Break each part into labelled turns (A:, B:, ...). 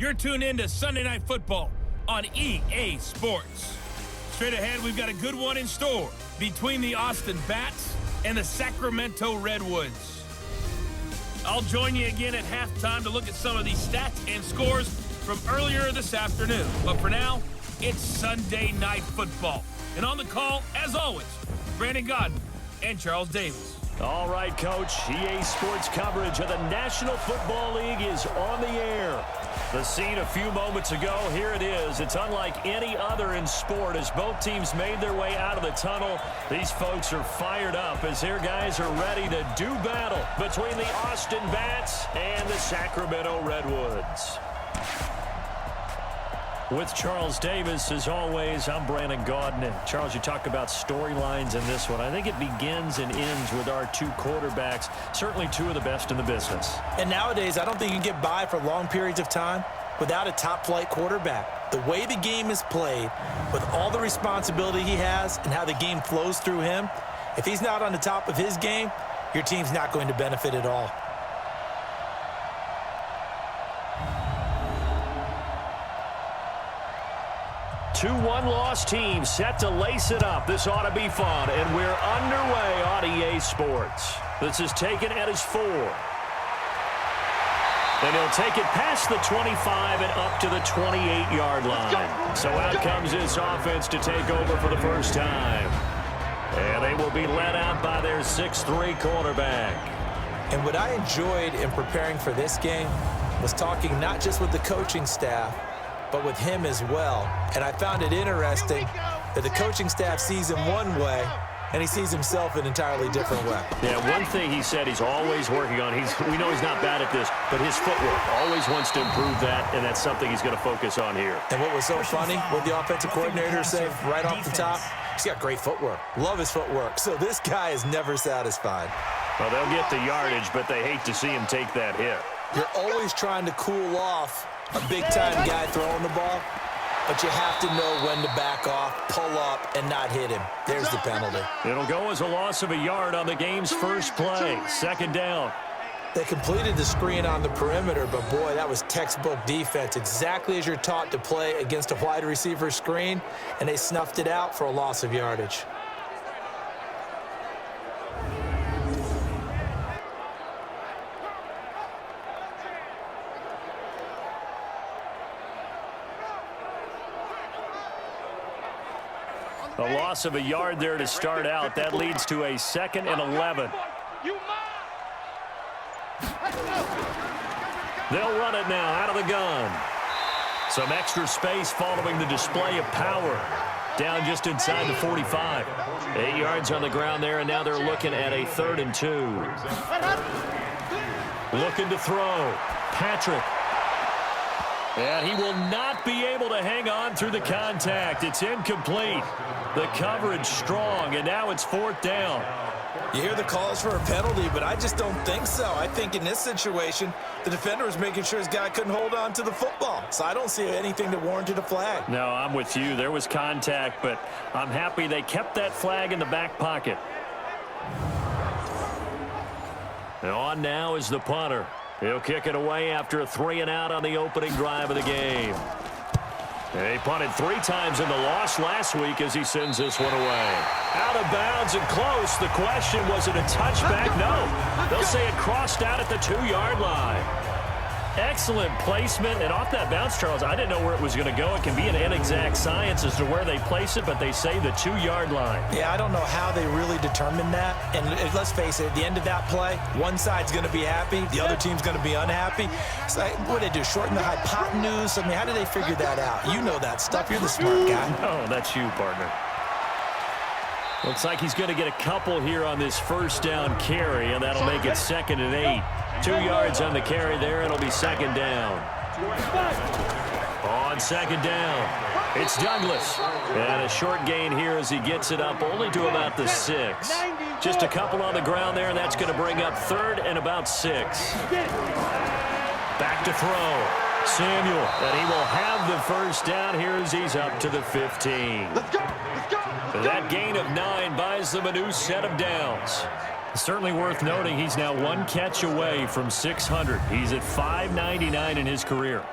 A: You're tuned in to Sunday Night Football on EA Sports. Straight ahead, we've got a good one in store between the Austin Bats and the Sacramento Redwoods. I'll join you again at halftime to look at some of these stats and scores from earlier this afternoon. But for now, it's Sunday Night Football. And on the call, as always, Brandon Godden and Charles Davis.
B: All right, Coach. EA Sports coverage of the National Football League is on the air. The scene a few moments ago, here it is. It's unlike any other in sport as both teams made their way out of the tunnel. These folks are fired up as their guys are ready to do battle between the Austin Bats and the Sacramento Redwoods. With Charles Davis, as always, I'm Brandon Godden. And Charles, you talk about storylines in this one. I think it begins and ends with our two quarterbacks, certainly two of the best in the business.
C: And nowadays, I don't think you can get by for long periods of time without a top-flight quarterback. The way the game is played, with all the responsibility he has and how the game flows through him, if he's not on the top of his game, your team's not going to benefit at all.
B: Two one-loss teams set to lace it up. This ought to be fun, and we're underway on EA Sports. This is taken at his 4. And he'll take it past the 25 and up to the 28-yard line. So out comes this offense to take over for the first time. And they will be led out by their 6'3 quarterback.
C: And what I enjoyed in preparing for this game was talking not just with the coaching staff, but with him as well. And I found it interesting that the coaching staff sees him one way, and he sees himself an entirely different way.
B: Yeah, one thing he said he's always working on, we know he's not bad at this, but his footwork, always wants to improve that, and that's something he's going to focus on here.
C: And what was so funny, what the offensive coordinator said right off the top, he's got great footwork. Love his footwork. So this guy is never satisfied.
B: Well, they'll get the yardage, but they hate to see him take that hit.
C: You're always trying to cool off a big-time guy throwing the ball, but you have to know when to back off, pull up, and not hit him. There's the penalty.
B: It'll go as a loss of a yard on the game's first play. Second down.
C: They completed the screen on the perimeter, but boy, that was textbook defense. Exactly as you're taught to play against a wide receiver screen, and they snuffed it out for a loss of yardage.
B: A loss of a yard there to start out. That leads to a 2nd and 11. They'll run it now out of the gun. Some extra space following the display of power. Down just inside the 45. 8 yards on the ground there, and now they're looking at a 3rd and 2. Looking to throw. Patrick. And he will not be able to hang on through the contact. It's incomplete. The coverage strong, and now it's 4th down.
C: You hear the calls for a penalty, but I just don't think so. I think in this situation, the defender was making sure his guy couldn't hold on to the football. So I don't see anything that warranted a flag.
B: No, I'm with you. There was contact, but I'm happy they kept that flag in the back pocket. And on now is the punter. He'll kick it away after a 3-and-out on the opening drive of the game. And he punted 3 times in the loss last week as he sends this one away. Out of bounds and close. The question, was it a touchback? No. They'll say it crossed out at the 2-yard line. Excellent placement, and off that bounce, Charles, I didn't know where it was going to go. It can be an inexact science as to where they place it, but they say the 2-yard line.
C: Yeah, I don't know how they really determined that. And let's face it, at the end of that play, one side's going to be happy, the other team's going to be unhappy. So what did they do, shorten the hypotenuse? I mean, how did they figure that out? You know that stuff. You're the smart guy.
B: Oh, that's you, partner. Looks like he's going to get a couple here on this first down carry, and that'll make it 2nd and 8. 2 yards on the carry there. It'll be 2nd down. On 2nd down, it's Douglas. And a short gain here as he gets it up only to about the 6. Just a couple on the ground there, and that's going to bring up 3rd and about 6. Back to throw. Samuel, and he will have the first down here as he's up to the 15. That gain of 9 buys them a new set of downs. Certainly worth noting he's now 1 catch away from 600. He's at 599 in his career.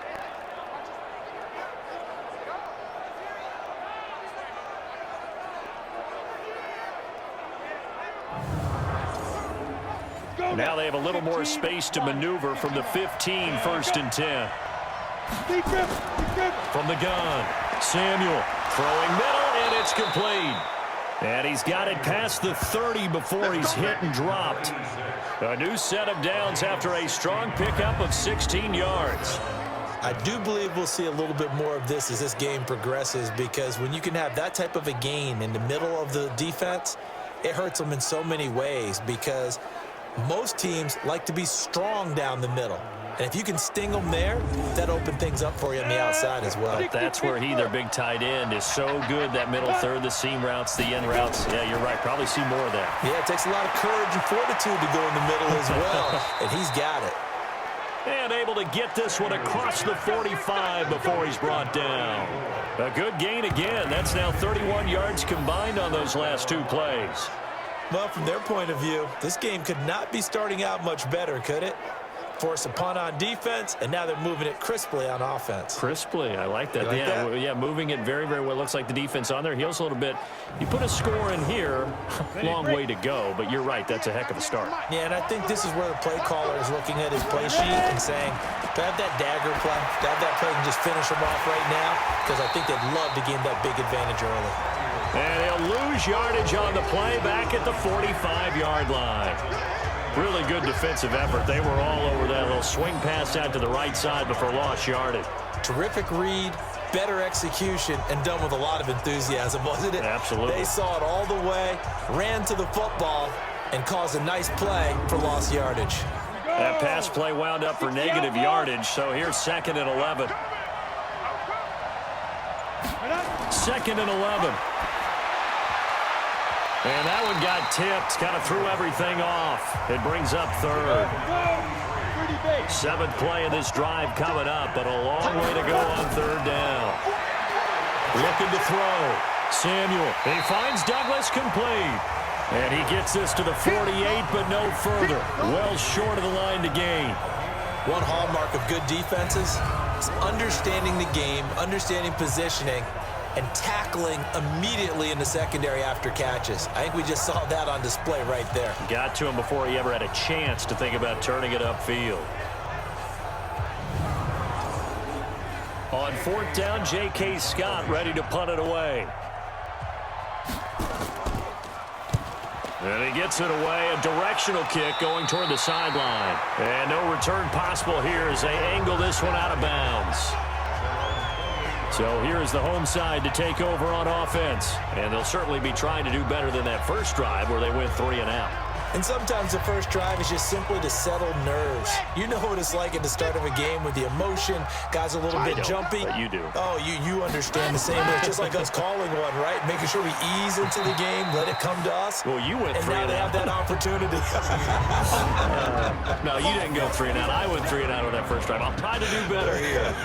B: Now they have a little more space to maneuver from the 15, 1st and 10. From the gun, Samuel throwing middle, and it's complete. And he's got it past the 30 before he's hit and dropped. A new set of downs after a strong pickup of 16 yards.
C: I do believe we'll see a little bit more of this as this game progresses, because when you can have that type of a gain in the middle of the defense, it hurts them in so many ways, because most teams like to be strong down the middle. And if you can sting them there, that opens things up for you on the outside as well.
B: That's where their big tight end, is so good, that middle third, the seam routes, the end routes. Yeah, you're right. Probably see more of that.
C: Yeah, it takes a lot of courage and fortitude to go in the middle as well, and he's got it.
B: And able to get this one across the 45 before he's brought down. A good gain again. That's now 31 yards combined on those last 2 plays.
C: Well, from their point of view, this game could not be starting out much better, could it? Force a punt on defense, and now they're moving it crisply on offense.
B: Crisply, I like that.
C: Like that?
B: Yeah, moving it very, very well. Looks like the defense on their heels a little bit. You put a score in here, long way to go, but you're right, that's a heck of a start.
C: Yeah, and I think this is where the play caller is looking at his play sheet and saying, do I have that dagger play? Do I have that play and just finish them off right now? Because I think they'd love to gain that big advantage early.
B: And he'll lose yardage on the play back at the 45-yard line. Really good defensive effort. They were all over that little swing pass out to the right side before lost yardage.
C: Terrific read, better execution, and done with a lot of enthusiasm, wasn't it?
B: Absolutely.
C: They saw it all the way, ran to the football, and caused a nice play for lost yardage.
B: That pass play wound up for negative yardage, so here's 2nd and 11. 2nd and 11. And that one got tipped, kind of threw everything off. It brings up 3rd. 7th play of this drive coming up, but a long way to go on 3rd down. Looking to throw. Samuel, he finds Douglas complete. And he gets this to the 48, but no further. Well short of the line to gain.
C: One hallmark of good defenses is understanding the game, understanding positioning, and tackling immediately in the secondary after catches. I think we just saw that on display right there.
B: Got to him before he ever had a chance to think about turning it upfield. On 4th down, J.K. Scott ready to punt it away. And he gets it away, a directional kick going toward the sideline. And no return possible here as they angle this one out of bounds. So here's the home side to take over on offense. And they'll certainly be trying to do better than that first drive where they went 3 and out.
C: And sometimes the first drive is just simply to settle nerves. You know what it's like at the start of a game with the emotion. Guys are a little bit jumpy.
B: But you do.
C: Oh, you understand the same way. It's just like us calling one, right? Making sure we ease into the game, let it come to us.
B: Well, you went 3
C: and
B: and
C: now they have that opportunity.
B: No, you didn't go 3 and out. I went 3 and out on that first drive. I'll try to do better here.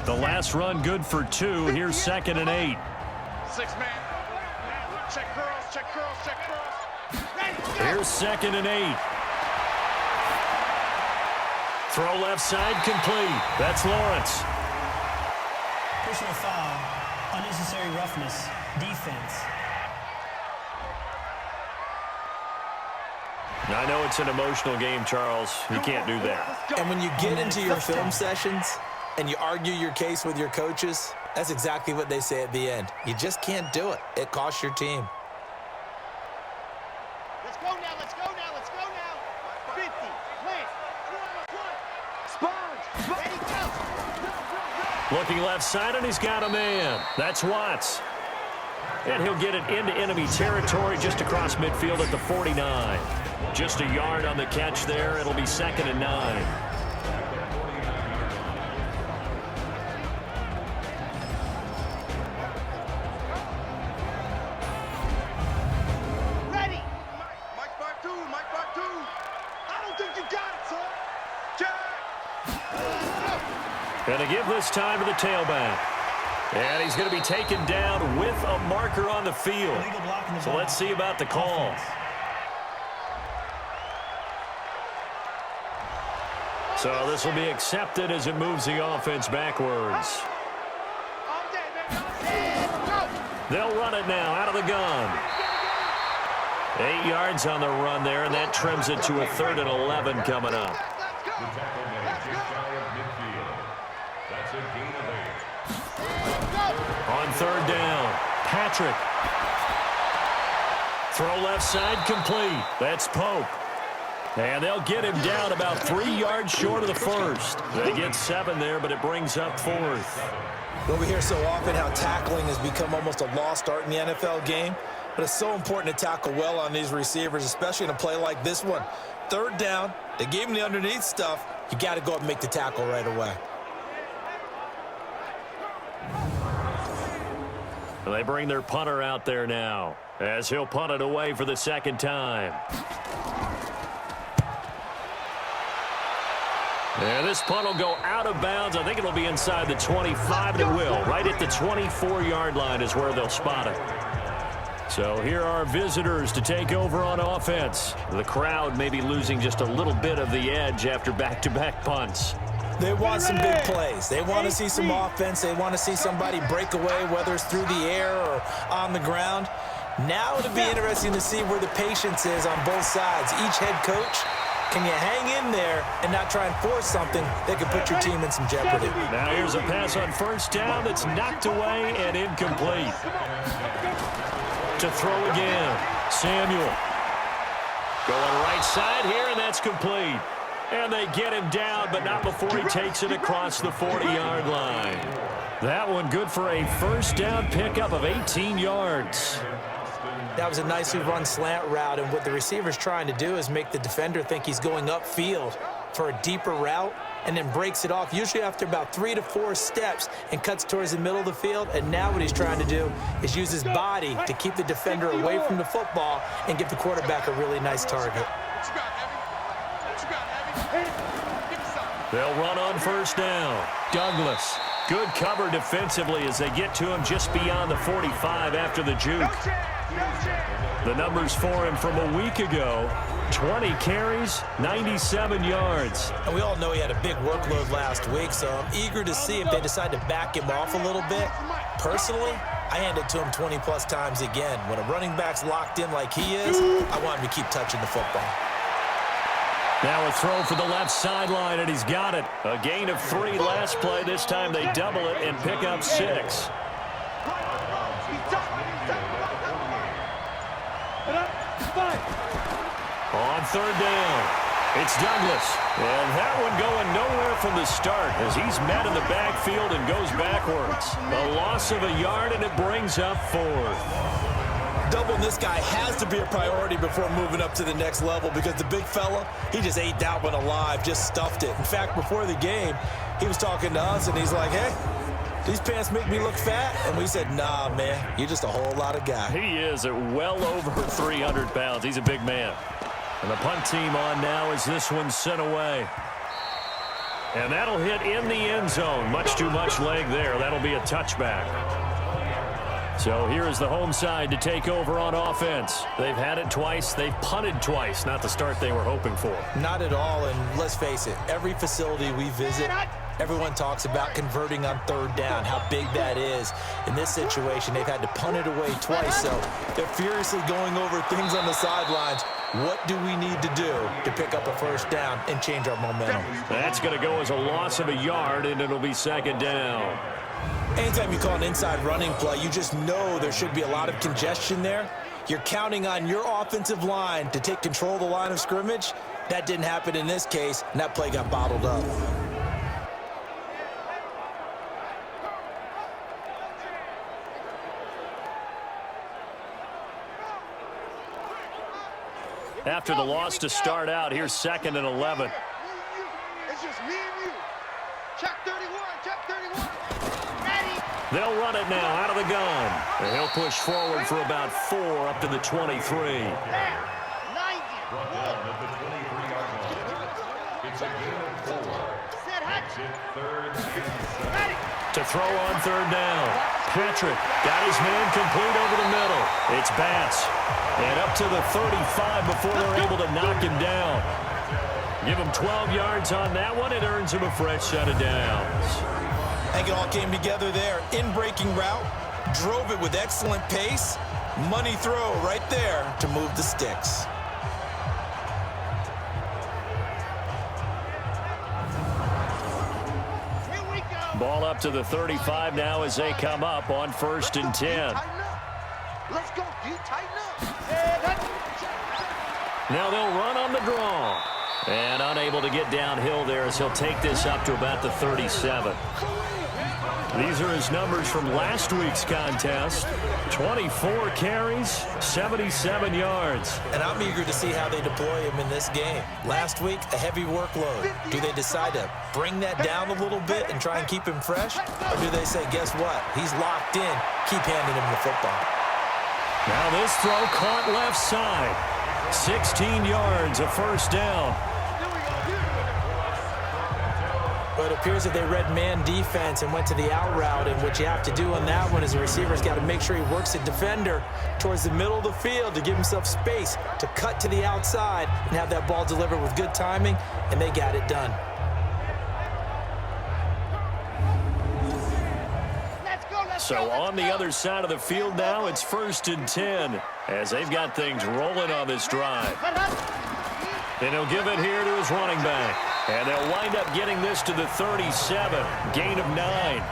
B: The last run good for 2. Here's 2nd and 8.
D: 6-man. Check girls, check girls, check girls.
B: Here's 2nd and 8. Throw left side complete. That's Lawrence.
E: Personal foul, unnecessary roughness, defense.
B: I know it's an emotional game, Charles. You can't do that.
C: And when you get into your film sessions and you argue your case with your coaches, that's exactly what they say at the end. You just can't do it. It costs your team.
D: Let's go now, let's go now, let's go now. 50, plant, sponge, ready, go.
B: Looking left side, and he's got a man. That's Watts. And he'll get it into enemy territory just across midfield at the 49. Just a yard on the catch there. It'll be 2nd and 9. And to give this time to the tailback. And he's going to be taken down with a marker on the field. So let's see about the call. So this will be accepted as it moves the offense backwards. They'll run it now out of the gun. 8 yards on the run there, and that trims it to a 3rd and 11 coming up. On 3rd down, Patrick. Throw left side complete. That's Pope. And they'll get him down about 3 yards short of the first. They get 7 there, but it brings up 4th.
C: Well, we hear so often how tackling has become almost a lost art in the NFL game, but it's so important to tackle well on these receivers, especially in a play like this one. 3rd down, they gave him the underneath stuff. You got to go up and make the tackle right away.
B: And they bring their punter out there now, as he'll punt it away for the 2nd time. And this punt will go out of bounds. I think it'll be inside the 25, and it will. Right at the 24-yard line is where they'll spot it. So here are visitors to take over on offense. The crowd may be losing just a little bit of the edge after back-to-back punts.
C: They want some big plays. They want to see some offense. They want to see somebody break away, whether it's through the air or on the ground. Now it'll be interesting to see where the patience is on both sides. Each head coach, can you hang in there and not try and force something that could put your team in some jeopardy?
B: Now here's a pass on 1st down that's knocked away and incomplete. To throw again, Samuel. Going right side here, and that's complete. And they get him down, but not before he takes it across the 40-yard line. That one good for a 1st down pickup of 18 yards.
C: That was a nicely run slant route, and what the receiver's trying to do is make the defender think he's going upfield for a deeper route and then breaks it off, usually after about 3 to 4 steps, and cuts towards the middle of the field. And now what he's trying to do is use his body to keep the defender away from the football and give the quarterback a really nice target.
B: They'll run on 1st down. Douglas. Good cover defensively as they get to him just beyond the 45 after the juke. The numbers for him from a week ago, 20 carries, 97 yards.
C: And we all know he had a big workload last week, so I'm eager to see if they decide to back him off a little bit. Personally, I hand it to him 20-plus times again. When a running back's locked in like he is, I want him to keep touching the football.
B: Now a throw for the left sideline, and he's got it. A gain of 3 last play. This time they double it and pick up 6. On 3rd down, it's Douglas. And that one going nowhere from the start as he's met in the backfield and goes backwards. A loss of a yard, and it brings up 4th.
C: Doubling this guy has to be a priority before moving up to the next level, because the big fella, he just ate that one alive, just stuffed it. In fact, before the game, he was talking to us, and he's like, hey, these pants make me look fat? And we said, nah, man, you're just a whole lot of guy.
B: He is at well over 300 pounds. He's a big man. And the punt team on now as this one's sent away. And that'll hit in the end zone. Much too much leg there. That'll be a touchback. So here is the home side to take over on offense. They've had it twice. They've punted twice. Not the start they were hoping for.
C: Not at all, and let's face it, every facility we visit, everyone talks about converting on 3rd down, how big that is. In this situation, they've had to punt it away twice, so they're furiously going over things on the sidelines. What do we need to do to pick up a 1st down and change our momentum?
B: That's going to go as a loss of a yard, and it'll be 2nd down.
C: Anytime you call an inside running play, you just know there should be a lot of congestion there. You're counting on your offensive line to take control of the line of scrimmage. That didn't happen in this case, and that play got bottled up.
B: After the loss to start out, here's 2nd and 11.
D: It's just me and you. Check 31, check 31. Ready.
B: They'll run it now out of the gun. And he'll push forward for about 4 up to the 23.
D: There. 90. Set hutch. Ready.
B: To throw on 3rd down. Patrick got his man complete over the middle. It's Bass. And up to the 35 before they're able to knock him down. Give him 12 yards on that one. It earns him a fresh set of downs.
C: I think it all came together there. In-breaking route, drove it with excellent pace, Money throw right there to move the sticks.
B: Ball up to the 35 now as they come up on 1st and 10.
D: Let's go, D. Tighten up.
B: Now they'll run on the draw. And unable to get downhill there as he'll take this up to about the 37. These are his numbers from last week's contest. 24 carries, 77 yards.
C: And I'm eager to see how they deploy him in this game. Last week, a heavy workload. Do they decide to bring that down a little bit and try and keep him fresh? Or do they say, guess what? He's locked in. Keep handing him the football.
B: Now this throw caught left side. 16 yards, a first down.
C: But it appears that they read man defense and went to the out route, and what you have to do on that one is the receiver's got to make sure he works the defender towards the middle of the field to give himself space to cut to the outside and have that ball delivered with good timing, and they got it done.
B: So on the other side of the field now, it's 1st and 10 as they've got things rolling on this drive. And he'll give it here to his running back. And they'll wind up getting this to the 37, gain of 9.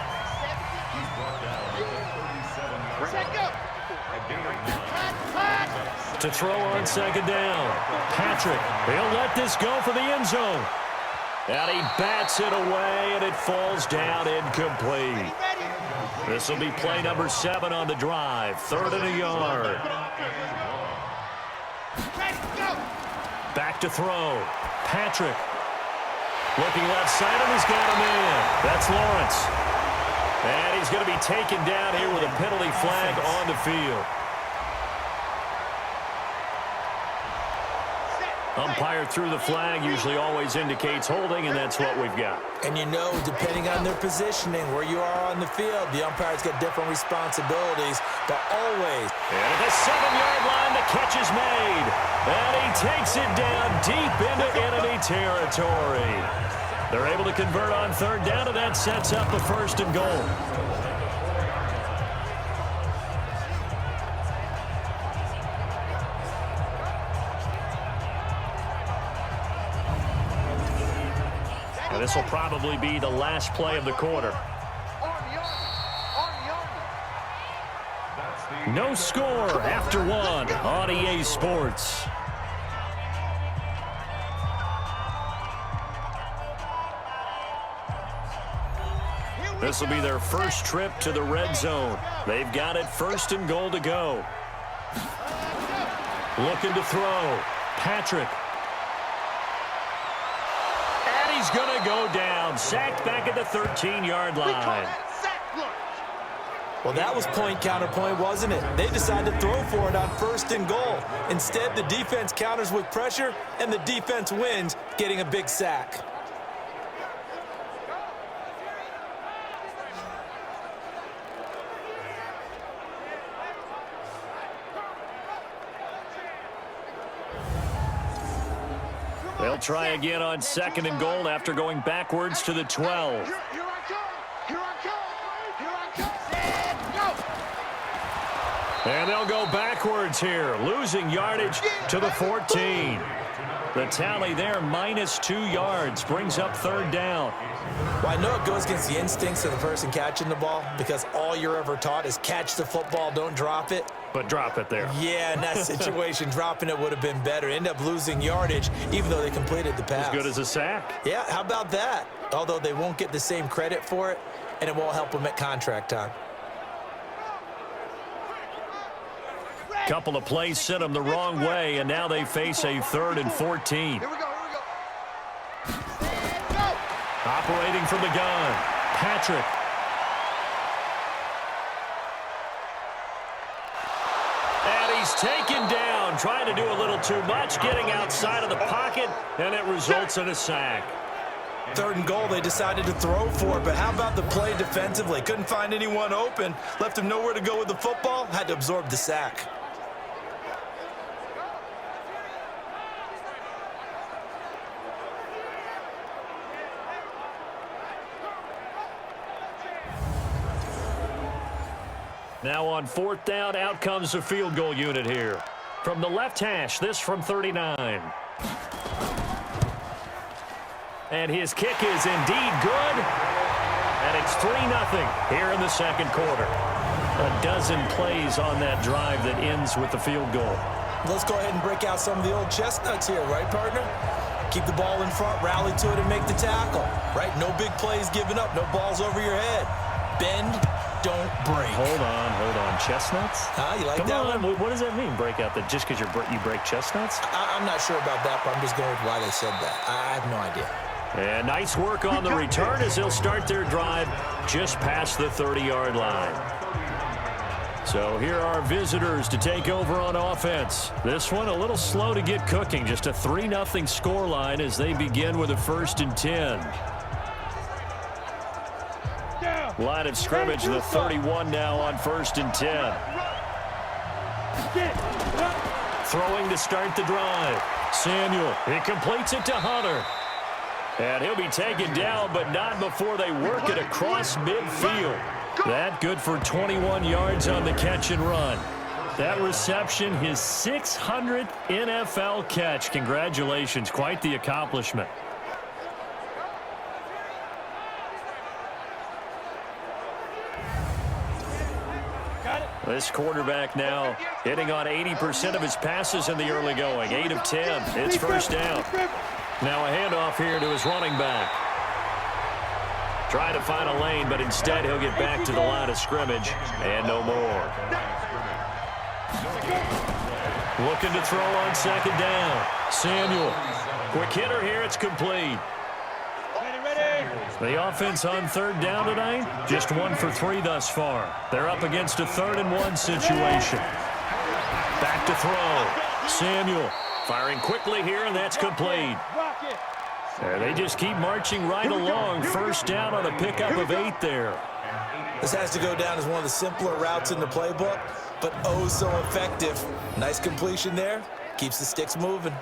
B: To throw on 2nd down. Patrick, he'll let this go for the end zone. And he bats it away, and it falls down incomplete. This will be play number 7 on the drive. 3rd and a yard. Back to throw. Patrick. Looking left side, and he's got him in. That's Lawrence. And he's going to be taken down here with a penalty flag on the field. Umpire threw the flag, usually always indicates holding, and that's what we've got.
C: And you know, depending on their positioning, where you are on the field, the umpire's got different responsibilities, but always.
B: And at the 7-yard line, the catch is made. And he takes it down deep into enemy territory. They're able to convert on 3rd down, and that sets up a 1st and goal. And this will probably be the last play of the quarter. No score after 1 on EA Sports. This will be their first trip to the red zone. They've got it 1st and goal to go. Looking to throw. Patrick. And he's going to go down. Sacked back at the 13-yard line.
C: Well, that was point counterpoint, wasn't it? They decided to throw for it on 1st and goal. Instead, the defense counters with pressure, and the defense wins, getting a big sack.
B: They'll try again on 2nd and goal after going backwards to the 12.
D: Here I come. Here I come. Here I come. Go.
B: And they'll go backwards here, losing yardage to the 14. The tally there, -2 yards, brings up 3rd down.
C: Well, I know it goes against the instincts of the person catching the ball because all you're ever taught is catch the football, don't drop it.
B: But drop it there.
C: Yeah, in that situation, dropping it would have been better. End up losing yardage, even though they completed the pass.
B: As good as a sack.
C: Yeah, how about that? Although they won't get the same credit for it, and it won't help them at contract time.
B: Couple of plays sent them the wrong way, and now they face a 3rd and 14.
D: Here we go.
B: Operating from the gun, Patrick. And he's taken down, trying to do a little too much, getting outside of the pocket, and it results in a sack.
C: 3rd and goal, they decided to throw for it, but how about the play defensively? Couldn't find anyone open, left him nowhere to go with the football, had to absorb the sack.
B: Now on 4th down, out comes the field goal unit here. From the left hash, this from 39. And his kick is indeed good. And it's 3-0 here in the second quarter. A dozen plays on that drive that ends with the field goal.
C: Let's go ahead and break out some of the old chestnuts here, right, partner? Keep the ball in front, rally to it, and make the tackle, right? No big plays given up, no balls over your head. Bend, don't break.
B: Hold on. Chestnuts?
C: You like
B: Come
C: that
B: on.
C: one?
B: What does that mean, break out? That just because you break chestnuts?
C: I'm not sure about that, but I'm just going with why they said that. I have no idea.
B: And nice work on the return as they'll start their drive just past the 30-yard line. So here are visitors to take over on offense. This one a little slow to get cooking. Just a 3-0 scoreline as they begin with a 1st and 10. Line of scrimmage, the 31 now on 1st and 10. Throwing to start the drive. Samuel, he completes it to Hunter. And he'll be taken down, but not before they work it across midfield. That good for 21 yards on the catch and run. That reception, his 600th NFL catch. Congratulations, quite the accomplishment. This quarterback now hitting on 80% of his passes in the early going. 8 of 10. It's 1st down. Now a handoff here to his running back. Trying to find a lane, but instead he'll get back to the line of scrimmage and no more. Looking to throw on 2nd down. Samuel. Quick hitter here. It's complete. The offense on 3rd down tonight, just 1 for 3 thus far. They're up against a 3rd and 1 situation. Back to throw. Samuel firing quickly here, and that's complete. There, they just keep marching right along. 1st down on a pickup of 8 there.
C: This has to go down as one of the simpler routes in the playbook, but oh so effective. Nice completion there. Keeps the sticks moving.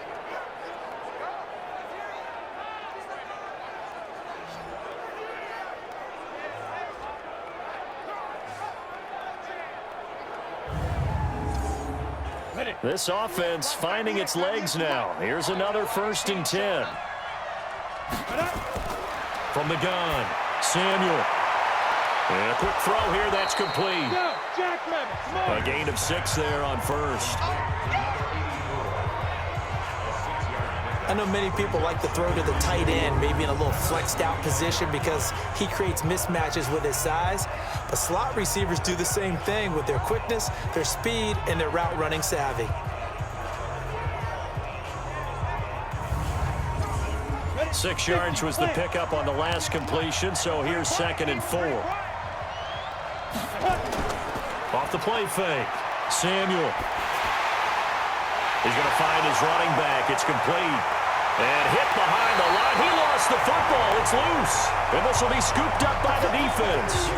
B: This offense finding its legs now. Here's another 1st and 10. From the gun, Samuel. And a quick throw here, that's complete. A gain of 6 there on 1st.
C: I know many people like to throw to the tight end, maybe in a little flexed out position because he creates mismatches with his size. But slot receivers do the same thing with their quickness, their speed, and their route running savvy.
B: Six yards was the pickup on the last completion, so here's 2nd and 4. Off the play fake. Samuel. He's going to find his running back. It's complete. And hit behind the line. He lost the football. It's loose. And this will be scooped up by the defense.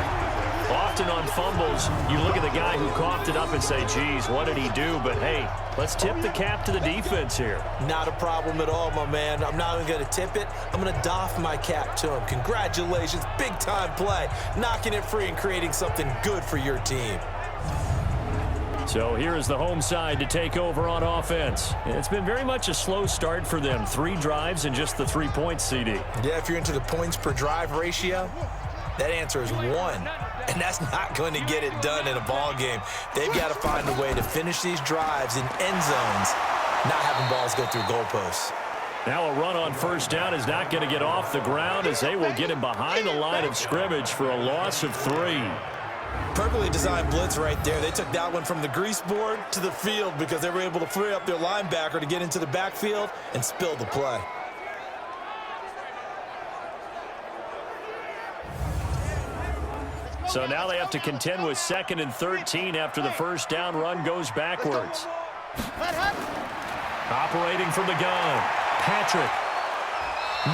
B: Often on fumbles, you look at the guy who coughed it up and say, geez, what did he do? But, hey, let's tip the cap to the defense here.
C: Not a problem at all, my man. I'm not even going to tip it. I'm going to doff my cap to him. Congratulations. Big-time play. Knocking it free and creating something good for your team.
B: So here is the home side to take over on offense. It's been very much a slow start for them. 3 drives and just the 3 points, CD.
C: Yeah, if you're into the points per drive ratio, that answer is 1. And that's not going to get it done in a ball game. They've got to find a way to finish these drives in end zones, not having balls go through goalposts.
B: Now a run on 1st down is not going to get off the ground as they will get him behind the line of scrimmage for a loss of 3.
C: Perfectly designed blitz right there. They took that one from the grease board to the field because they were able to free up their linebacker to get into the backfield and spill the play.
B: So now they have to contend with 2nd and 13 after the 1st down run goes backwards. Operating from the gun, Patrick.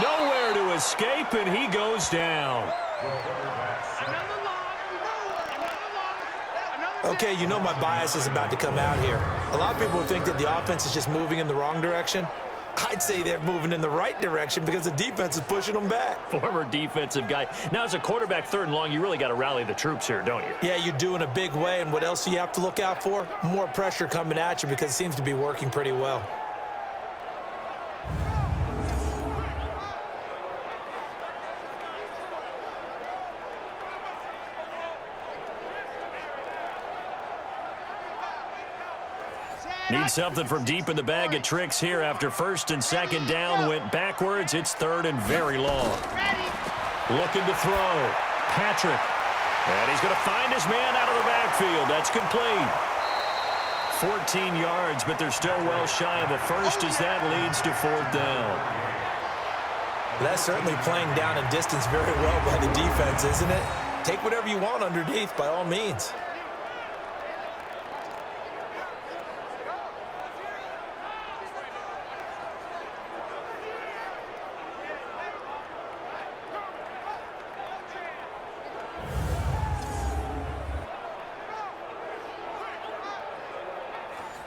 B: Nowhere to escape, and he goes down.
C: Okay, you know my bias is about to come out here. A lot of people think that the offense is just moving in the wrong direction. I'd say they're moving in the right direction because the defense is pushing them back.
B: Former defensive guy. Now, as a quarterback, 3rd and long, you really got to rally the troops here, don't you?
C: Yeah, you do in a big way, and what else do you have to look out for? More pressure coming at you because it seems to be working pretty well.
B: Need something from deep in the bag of tricks here after 1st and 2nd down went backwards. It's 3rd and very long. Looking to throw. Patrick. And he's going to find his man out of the backfield. That's complete. 14 yards, but they're still well shy of a first as that leads to 4th down.
C: That's certainly playing down in distance very well by the defense, isn't it? Take whatever you want underneath by all means.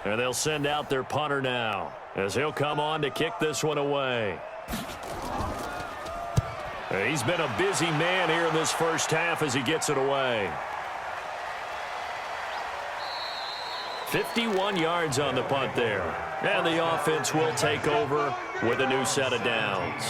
B: And they'll send out their punter now as he'll come on to kick this one away. He's been a busy man here in this first half as he gets it away. 51 yards on the punt there. And the offense will take over with a new set of downs.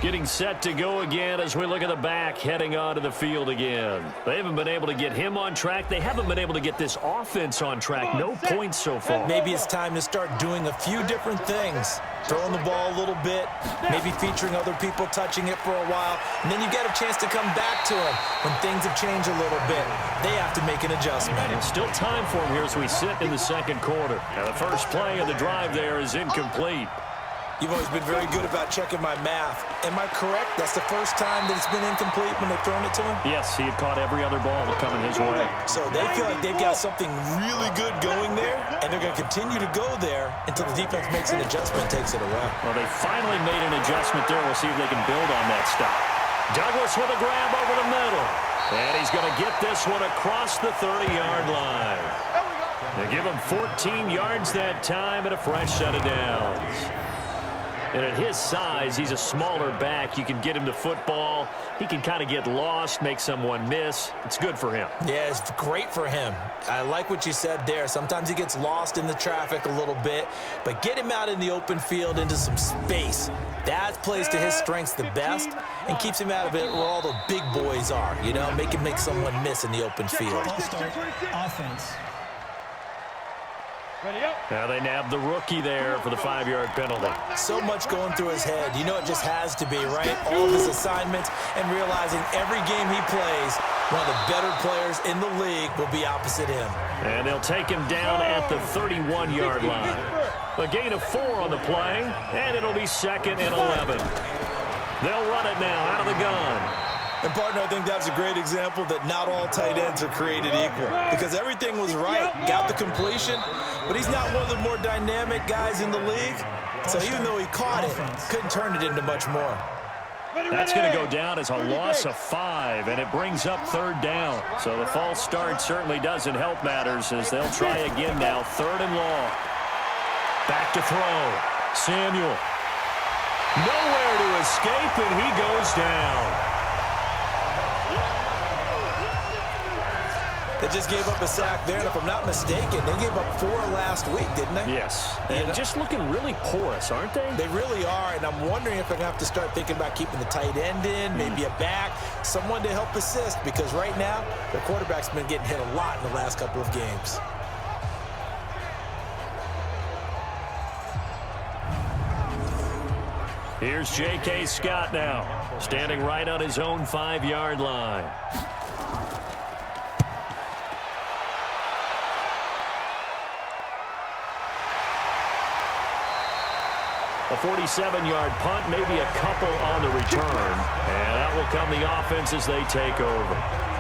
B: Getting set to go again as we look at the back heading onto the field again. They haven't been able to get him on track. They haven't been able to get this offense on track. No points so far.
C: Maybe it's time to start doing a few different things. Throwing the ball a little bit, maybe featuring other people touching it for a while, and then you get a chance to come back to him when things have changed a little bit. They have to make an adjustment.
B: It's still time for him here as we sit in the 2nd quarter. Now the first play of the drive there is incomplete.
C: You've always been very good about checking my math. Am I correct? That's the first time that it's been incomplete when they've thrown it to him?
B: Yes, he had caught every other ball coming his way.
C: So they feel like they've got something really good going there, and they're going to continue to go there until the defense makes an adjustment and takes it away.
B: Well, they finally made an adjustment there. We'll see if they can build on that stop. Douglas with a grab over the middle. And he's going to get this one across the 30-yard line. They give him 14 yards that time and a fresh set of downs. And at his size, he's a smaller back. You can get him to football. He can kind of get lost, make someone miss. It's good for him.
C: Yeah, it's great for him. I like what you said there. Sometimes he gets lost in the traffic a little bit, but get him out in the open field into some space. That plays to his strengths the best and keeps him out of it where all the big boys are, you know, make him make someone miss in the open field.
E: Offense.
B: Now they nab the rookie there for the 5-yard penalty.
C: So much going through his head. You know it just has to be, right? All of his assignments and realizing every game he plays, one of the better players in the league will be opposite him.
B: And they'll take him down at the 31-yard line. A gain of 4 on the play, and it'll be 2nd and 11. They'll run it now out of the gun.
C: And, partner, I think that's a great example that not all tight ends are created equal because everything was right, got the completion, but he's not one of the more dynamic guys in the league. So even though he caught it, couldn't turn it into much more.
B: That's going to go down as a loss of 5, and it brings up 3rd down. So the false start certainly doesn't help matters as they'll try again now, 3rd and long. Back to throw. Samuel. Nowhere to escape, and he goes down.
C: They just gave up a sack there, and if I'm not mistaken, they gave up 4 last week, didn't they?
B: Yes, and just looking really porous, aren't they?
C: They really are, and I'm wondering if they're going to have to start thinking about keeping the tight end in, maybe a back, someone to help assist, because right now, their quarterback's been getting hit a lot in the last couple of games.
B: Here's J.K. Scott now, standing right on his own 5-yard line. A 47-yard punt, maybe a couple on the return. And out will come the offense as they take over.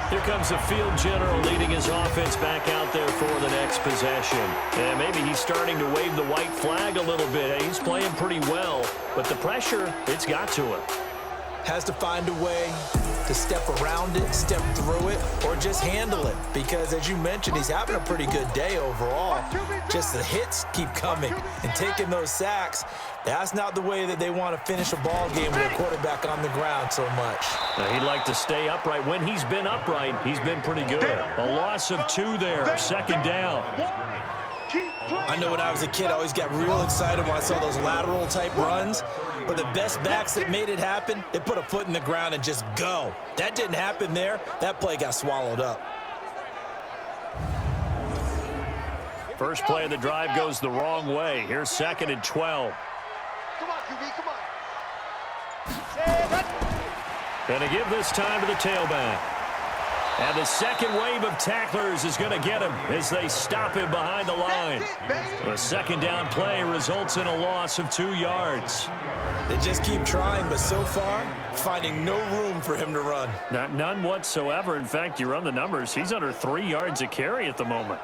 B: Here comes the field general leading his offense back out there for the next possession. And maybe he's starting to wave the white flag a little bit. He's playing pretty well, but the pressure, it's got to him.
C: has to find a way to step around it, step through it, or just handle it. Because as you mentioned, he's having a pretty good day overall. Just the hits keep coming and taking those sacks. That's not the way that they want to finish a ball game with a quarterback on the ground so much.
B: He'd like to stay upright. When he's been upright, he's been pretty good. A loss of 2 there, second down.
C: I know when I was a kid, I always got real excited when I saw those lateral type runs. But the best backs that made it happen, they put a foot in the ground and just go. That didn't happen there. That play got swallowed up.
B: First play of the drive goes the wrong way. Here's 2nd and 12.
D: Come on, QB, come on.
B: Going to give this time to the tailback. And the second wave of tacklers is going to get him as they stop him behind the line. The second down play results in a loss of 2 yards.
C: They just keep trying, but so far, finding no room for him to run.
B: None whatsoever. In fact, you run the numbers. He's under 3 yards a carry at the moment.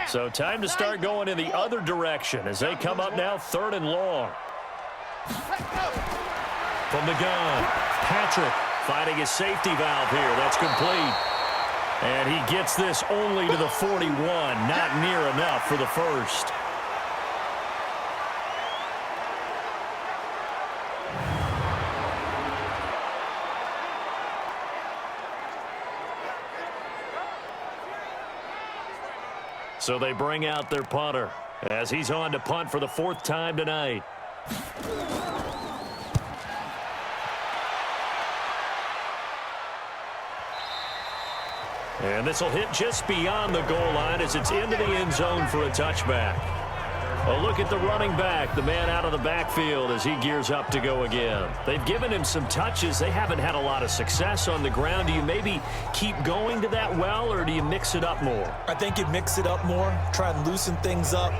B: So time to start going in the other direction as they come up now 3rd and long. From the gun, Patrick finding a safety valve here. That's complete. And he gets this only to the 41. Not near enough for the first. So they bring out their punter as he's on to punt for the 4th time tonight. And this will hit just beyond the goal line as it's into the end zone for a touchback. A look at the running back, the man out of the backfield as he gears up to go again. They've given him some touches. They haven't had a lot of success on the ground. Do you maybe keep going to that well, or do you mix it up more?
C: I think you mix it up more, try and loosen things up.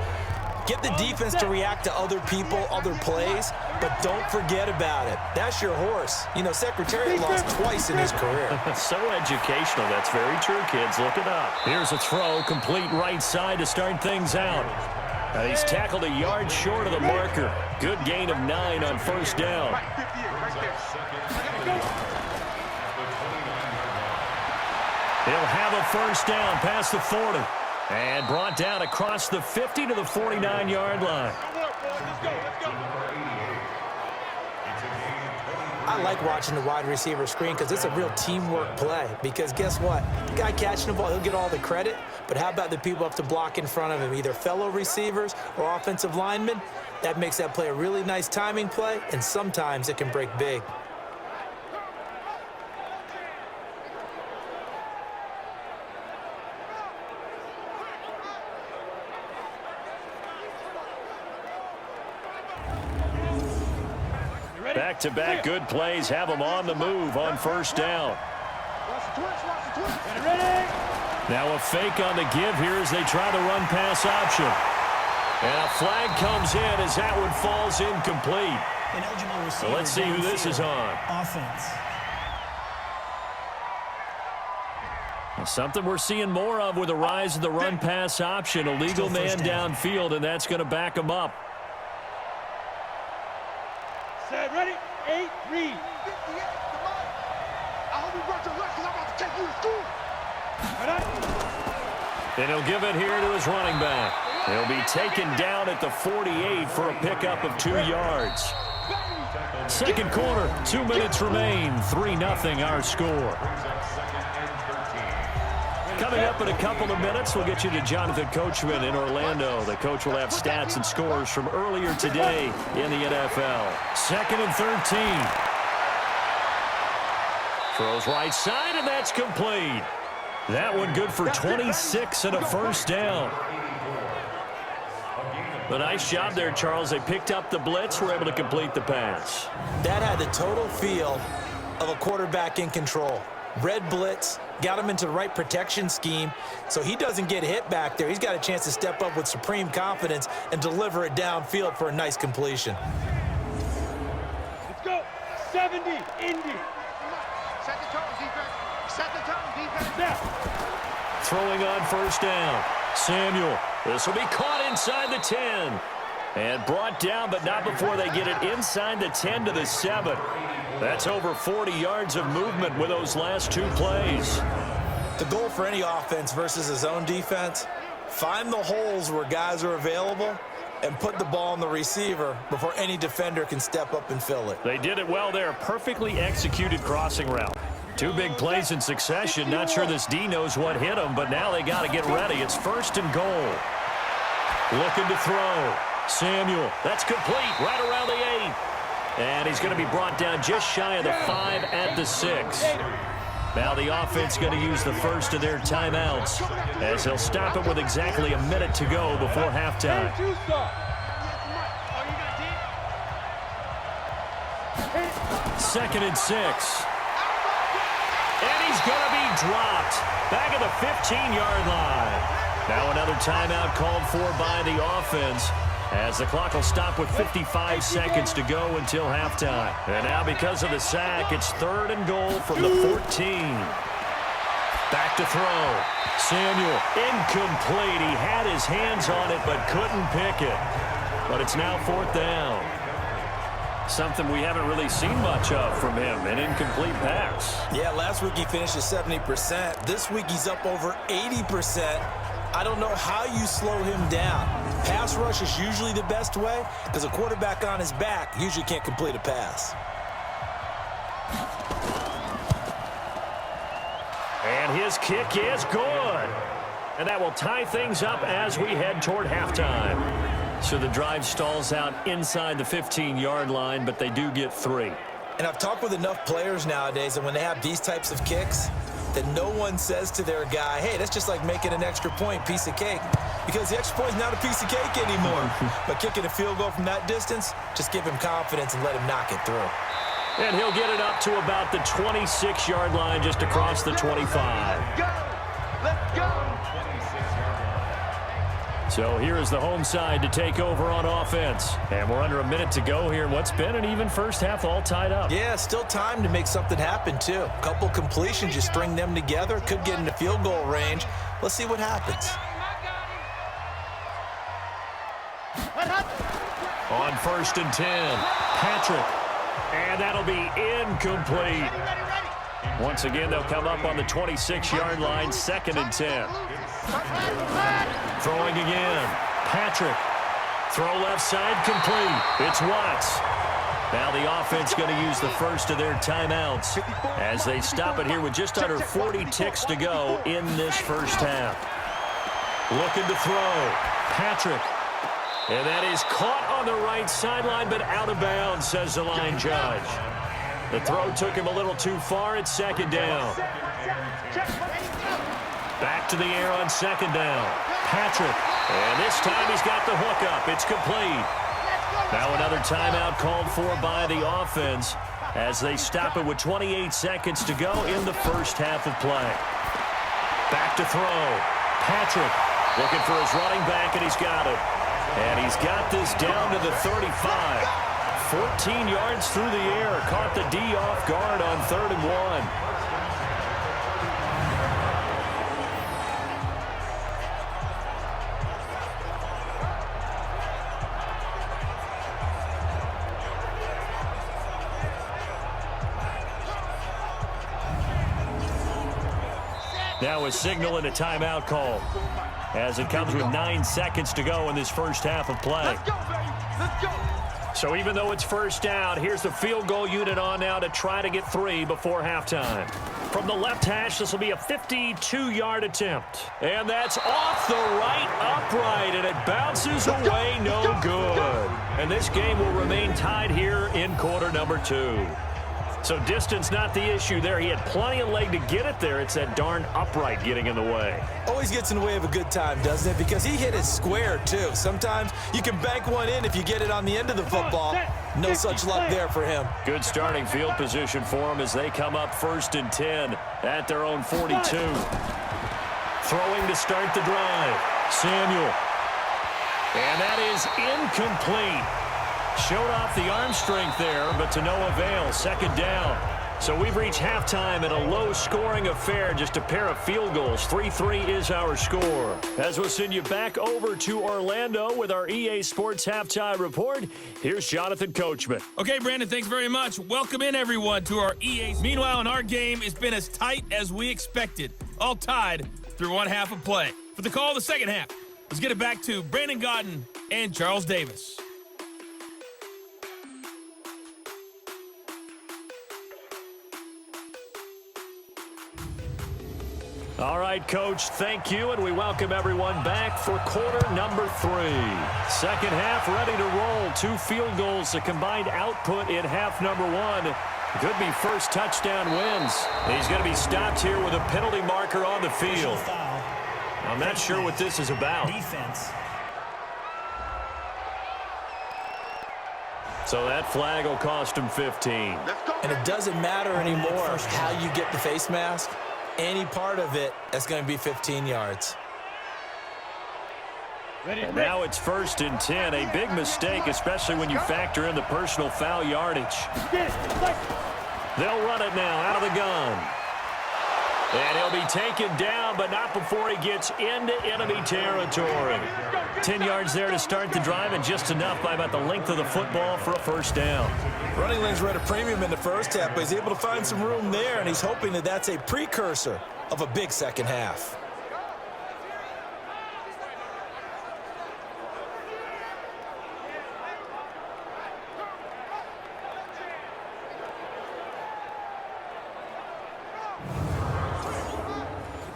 C: Get the defense to react to other people, other plays, but don't forget about it. That's your horse. You know, Secretariat lost twice in his career.
B: So educational. That's very true, kids. Look it up. Here's a throw, complete right side to start things out. He's tackled a yard short of the marker. Good gain of 9 on 1st down. He'll have a 1st down past the 40. And brought down across the 50 to the 49-yard line.
C: I like watching the wide receiver screen because it's a real teamwork play. Because guess what? The guy catching the ball, he'll get all the credit. But how about the people up to block in front of him, either fellow receivers or offensive linemen? That makes that play a really nice timing play, and sometimes it can break big.
B: Back-to-back good plays have them on the move on 1st down. Now a fake on the give here as they try the run-pass option. And a flag comes in as that one falls incomplete. So let's see who this is on.
E: Offense.
B: Something we're seeing more of with the rise of the run-pass option. A legal man downfield, and that's going to back him up.
D: Set, ready? 8, read. 58, come on. I hope you brought your lunch because I'm about to take you to school.
B: And he'll give it here to his running back. He'll be taken down at the 48 for a pickup of 2 yards. Second quarter, 2 minutes remain. 3-0 our score. Coming up in a couple of minutes, we'll get you to Jonathan Coachman in Orlando. The coach will have stats and scores from earlier today in the NFL. 2nd and 13. Throws right side, and that's complete. That one good for 26 and a 1st down. A nice job there, Charles. They picked up the blitz, were able to complete the pass.
C: That had the total feel of a quarterback in control. Red blitz, got him into the right protection scheme, so he doesn't get hit back there. He's got a chance to step up with supreme confidence and deliver it downfield for a nice completion.
D: Let's go. 70, Indy. Set the tone, defense. Set the tone, defense.
B: Throwing on first down. Samuel. This will be caught inside the 10. And brought down, but not before they get it inside the 10 to the 7. That's over 40 yards of movement with those last two plays.
C: The goal for any offense versus his own defense, find the holes where guys are available and put the ball on the receiver before any defender can step up and fill it.
B: They did it well there. Perfectly executed crossing route. Two big plays in succession. Not sure this D knows what hit him, but now they got to get ready. It's first and goal. Looking to throw. Samuel. That's complete right around the 8. And he's going to be brought down just shy of the 5 at the 6. Now the offense going to use the first of their timeouts as they'll stop it with exactly a minute to go before halftime. Second and 6. And he's going to be dropped back at the 15-yard line. Now another timeout called for by the offense as the clock will stop with 55 seconds to go until halftime. And now because of the sack, it's third and goal from the 14. Back to throw. Samuel, incomplete. He had his hands on it but couldn't pick it. But it's now fourth down. Something we haven't really seen much of from him, an incomplete pass.
C: Yeah, last week he finished at 70%. This week he's up over 80%. I don't know how you slow him down. Pass rush is usually the best way because a quarterback on his back usually can't complete a pass.
B: And his kick is good. And that will tie things up as we head toward halftime. So the drive stalls out inside the 15-yard line, but they do get 3.
C: And I've talked with enough players nowadays that when they have these types of kicks, that no one says to their guy, hey, that's just like making an extra point, piece of cake. Because the extra point is not a piece of cake anymore. But kicking a field goal from that distance, just give him confidence and let him knock it through.
B: And he'll get it up to about the 26-yard line just across the 25.
D: Let's go! Let's go!
B: So here is the home side to take over on offense. And we're under a minute to go here in what's been an even first half all tied up.
C: Yeah, still time to make something happen, too. A couple completions, you string them together, could get into field goal range. Let's see what happens.
B: On first and 10, Patrick. And that'll be incomplete. Once again, they'll come up on the 26-yard line, second and 10. Throwing again. Patrick. Throw left side, complete. It's Watts. Now the offense going to use the first of their timeouts as they stop it here with just under 40 ticks to go in this first half. Looking to throw. Patrick. And that is caught on the right sideline, but out of bounds, says the line judge. The throw took him a little too far. It's second down. Back to the air on second down. Patrick. And this time he's got the hookup. It's complete. Now another timeout called for by the offense as they stop it with 28 seconds to go in the first half of play. Back to throw. Patrick looking for his running back, and he's got it. And he's got this down to the 35. 14 yards through the air. Caught the D off guard on 3rd and 1. Now a signal and a timeout call as it comes with 9 seconds to go in this first half of play.
D: Let's go, baby. Let's go.
B: So even though it's first down, here's the field goal unit on now to try to get 3 before halftime. From the left hash, this will be a 52-yard attempt. And that's off the right upright, and it bounces away, no good. And this game will remain tied here in quarter number 2. So distance not the issue there. He had plenty of leg to get it there. It's that darn upright getting in the way.
C: Always gets in the way of a good time, doesn't it? Because he hit it square, too. Sometimes you can bank one in if you get it on the end of the football. No such luck there for him.
B: Good starting field position for him as they come up first and 10 at their own 42. Throwing to start the drive. Samuel. And that is incomplete. Showed off the arm strength there, but to no avail. Second down. So we've reached halftime in a low-scoring affair, just a pair of field goals. 3-3 is our score. As we'll send you back over to Orlando with our EA Sports Halftime Report, here's Jonathan Coachman.
A: Okay, Brandon, thanks very much. Welcome in, everyone, to our EA. Meanwhile, in our game, it's been as tight as we expected, all tied through one half of play. For the call of the second half, let's get it back to Brandon Godden and Charles Davis.
B: All right, Coach, thank you, and we welcome everyone back for quarter number 3. Second half ready to roll. 2 field goals, a combined output in half number 1. Could be first touchdown wins. He's going to be stopped here with a penalty marker on the field. I'm not sure what this is about.
E: Defense.
B: So that flag will cost him 15.
C: And it doesn't matter anymore how you get the face mask. Any part of it, that's going to be 15 yards.
B: And now it's 1st and 10. A big mistake, especially when you factor in the personal foul yardage. They'll run it now out of the gun. And he'll be taken down, but not before he gets into enemy territory. 10 yards there to start the drive, and just enough by about the length of the football for a first down.
C: Running lanes were at a premium in the first half, but he's able to find some room there, and he's hoping that that's a precursor of a big second half.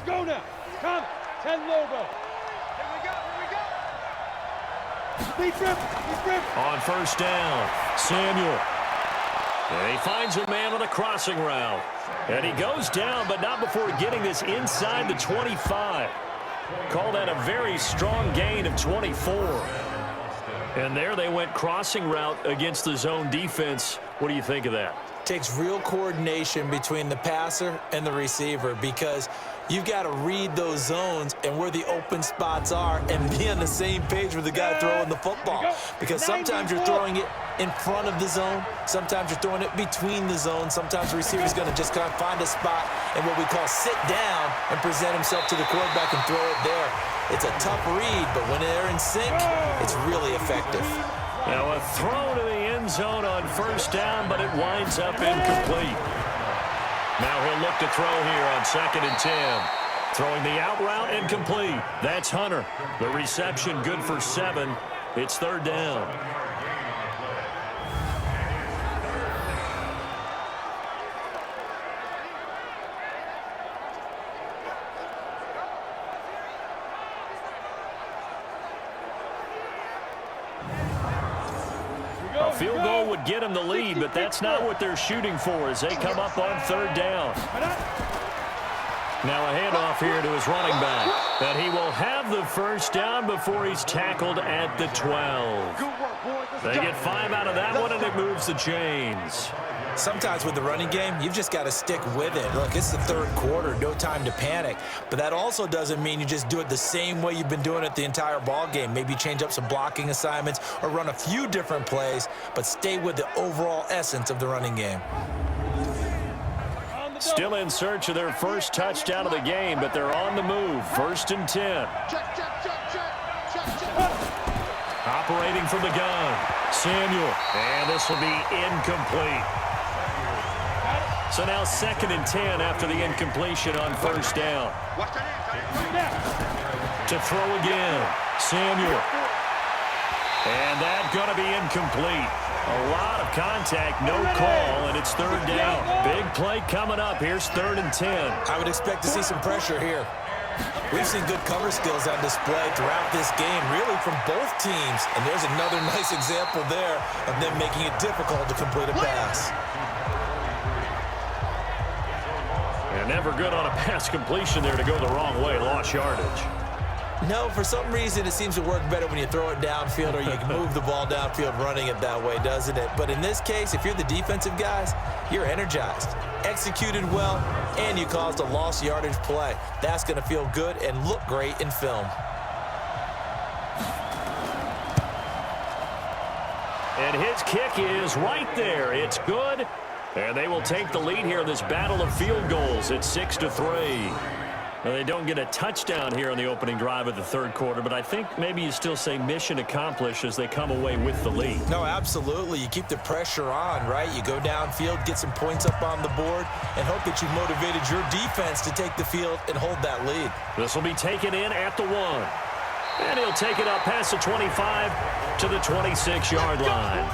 D: Go now. Come. 10 logo. Here we go. Speed trip.
B: On first down, Samuel. And he finds a man on a crossing route. And he goes down, but not before getting this inside the 25. Call that a very strong gain of 24. And there they went crossing route against the zone defense. What do you think of that?
C: Takes real coordination between the passer and the receiver, because you've got to read those zones and where the open spots are and be on the same page with the guy throwing the football. Because sometimes you're throwing it in front of the zone, sometimes you're throwing it between the zones, sometimes the receiver's going to just kind of find a spot and what we call sit down and present himself to the quarterback and throw it there. It's a tough read, but when they're in sync, it's really effective.
B: Now a throw to the end zone on first down, but it winds up incomplete. Now he'll look to throw here on 2nd and 10. Throwing the out route, incomplete. That's Hunter. The reception good for 7. It's 3rd down. A field goal would get him the lead, but that's not what they're shooting for as they come up on 3rd down. Now a handoff here to his running back. And he will have the first down before he's tackled at the 12. They get 5 out of that one, and it moves the chains.
C: Sometimes with the running game, you've just got to stick with it. Look, it's the 3rd quarter, no time to panic. But that also doesn't mean you just do it the same way you've been doing it the entire ball game. Maybe change up some blocking assignments or run a few different plays, but stay with the overall essence of the running game.
B: Still in search of their first touchdown of the game, but they're on the move. 1st and 10. Operating from the gun, Samuel. And this will be incomplete. So now 2nd and 10 after the incompletion on first down. To throw again, Samuel. And that's going to be incomplete. A lot of contact, no call, and it's 3rd down. Big play coming up. Here's 3rd and 10.
C: I would expect to see some pressure here. We've seen good cover skills on display throughout this game, really from both teams. And there's another nice example there of them making it difficult to complete a pass.
B: And never good on a pass completion there to go the wrong way. Lost yardage.
C: No, for some reason it seems to work better when you throw it downfield or you can move the ball downfield running it that way, doesn't it? But in this case, if you're the defensive guys, you're energized, executed well, and you caused a lost yardage play. That's going to feel good and look great in film.
B: And his kick is right there. It's good. And they will take the lead here in this battle of field goals at 6-3. Now, they don't get a touchdown here on the opening drive of the third quarter, but I think maybe you still say mission accomplished as they come away with the lead.
C: No, absolutely. You keep the pressure on, right? You go downfield, get some points up on the board, and hope that you've motivated your defense to take the field and hold that lead.
B: This will be taken in at the 1. And he'll take it up past the 25 to the 26-yard line.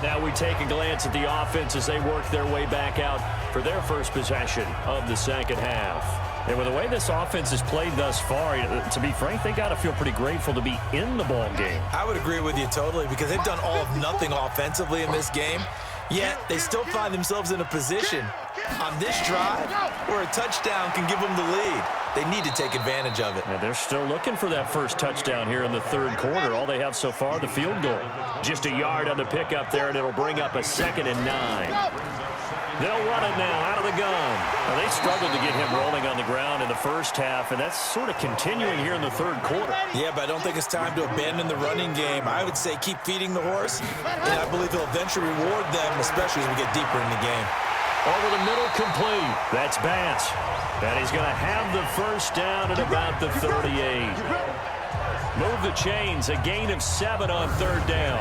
B: Now we take a glance at the offense as they work their way back out for their first possession of the second half. And with the way this offense has played thus far, to be frank, they got to feel pretty grateful to be in the ball game.
C: I would agree with you totally because they've done all of nothing offensively in this game, yet they still find themselves in a position on this drive where a touchdown can give them the lead. They need to take advantage of it.
B: And they're still looking for that first touchdown here in the third quarter. All they have so far, the field goal. Just a yard on the pickup there, and it'll bring up a 2nd and 9. They'll run it now out of the gun. Now, they struggled to get him rolling on the ground in the first half, and that's sort of continuing here in the third quarter.
C: Yeah, but I don't think it's time to abandon the running game. I would say keep feeding the horse, and I believe he'll eventually reward them, especially as we get deeper in the game.
B: Over the middle, complete. That's Bass. And he's going to have the first down at about the 38. Move the chains, a gain of 7 on third down.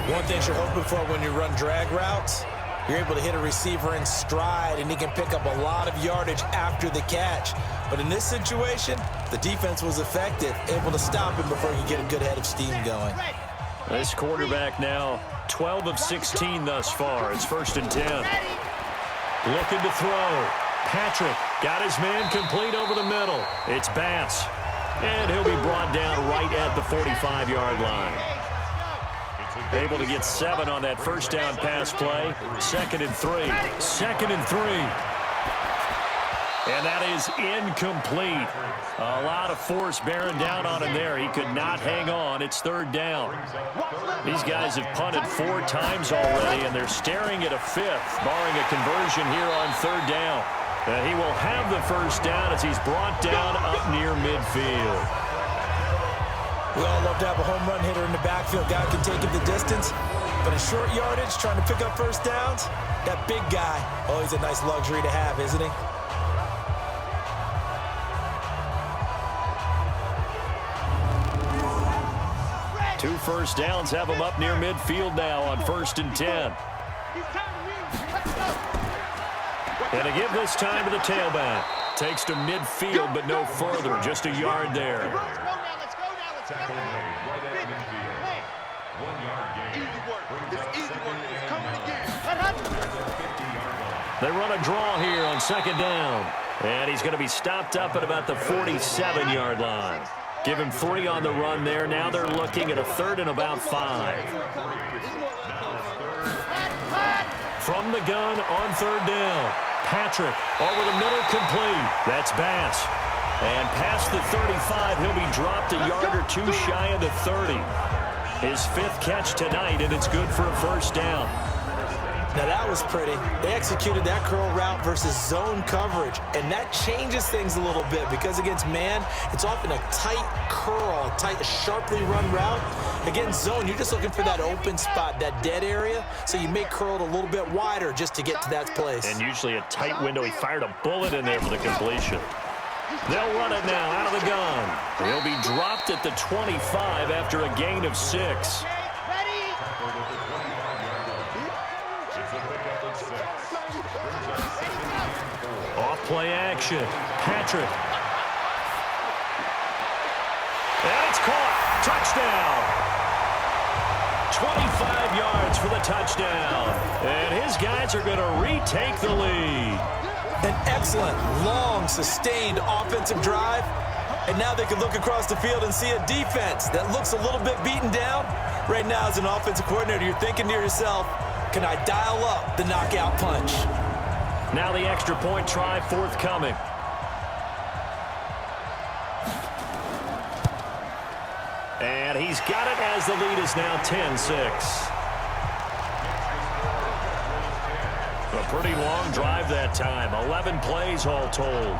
C: One thing you're hoping for when you run drag routes, you're able to hit a receiver in stride, and he can pick up a lot of yardage after the catch. But in this situation, the defense was effective, able to stop him before he could get a good head of steam going.
B: This quarterback now 12 of 16 thus far. It's 1st and 10. Looking to throw. Patrick got his man complete over the middle. It's Bass. And he'll be brought down right at the 45-yard line. Able to get 7 on that first down pass play. 2nd and 3. 2nd and 3. And that is incomplete. A lot of force bearing down on him there. He could not hang on. It's 3rd down. These guys have punted 4 times already, and they're staring at a 5th, barring a conversion here on 3rd down. And he will have the first down as he's brought down up near midfield.
C: We all love to have a home run hitter in the backfield. Guy can take it the distance, but in short yardage, trying to pick up first downs, that big guy, always a nice luxury to have, isn't he?
B: Two first downs have him up near midfield now on 1st and 10. And to give this time to the tailback. Takes to midfield, but no further. Just a yard there. They run a draw here on 2nd down. And he's going to be stopped up at about the 47-yard line. Give him 3 on the run there. Now they're looking at a 3rd and about 5. From the gun on 3rd down. Patrick over the middle, complete. That's Bass. And past the 35, he'll be dropped a yard or 2 shy of the 30. His 5th catch tonight, and it's good for a first down.
C: Now that was pretty. They executed that curl route versus zone coverage, and that changes things a little bit because against man, it's often a tight curl, a sharply run route. Against zone, you're just looking for that open spot, that dead area, so you make curl a little bit wider just to get to that place.
B: And usually a tight window. He fired a bullet in there for the completion. They'll run it now out of the gun. He'll be dropped at the 25 after a gain of 6. Off-play action. Patrick. And it's caught. Touchdown. 25 yards for the touchdown. And his guys are going to retake the lead.
C: An excellent, long, sustained offensive drive. And now they can look across the field and see a defense that looks a little bit beaten down. Right now, as an offensive coordinator, you're thinking to yourself, can I dial up the knockout punch?
B: Now the extra point try forthcoming. And he's got it as the lead is now 10-6. A pretty long drive that time. 11 plays all told.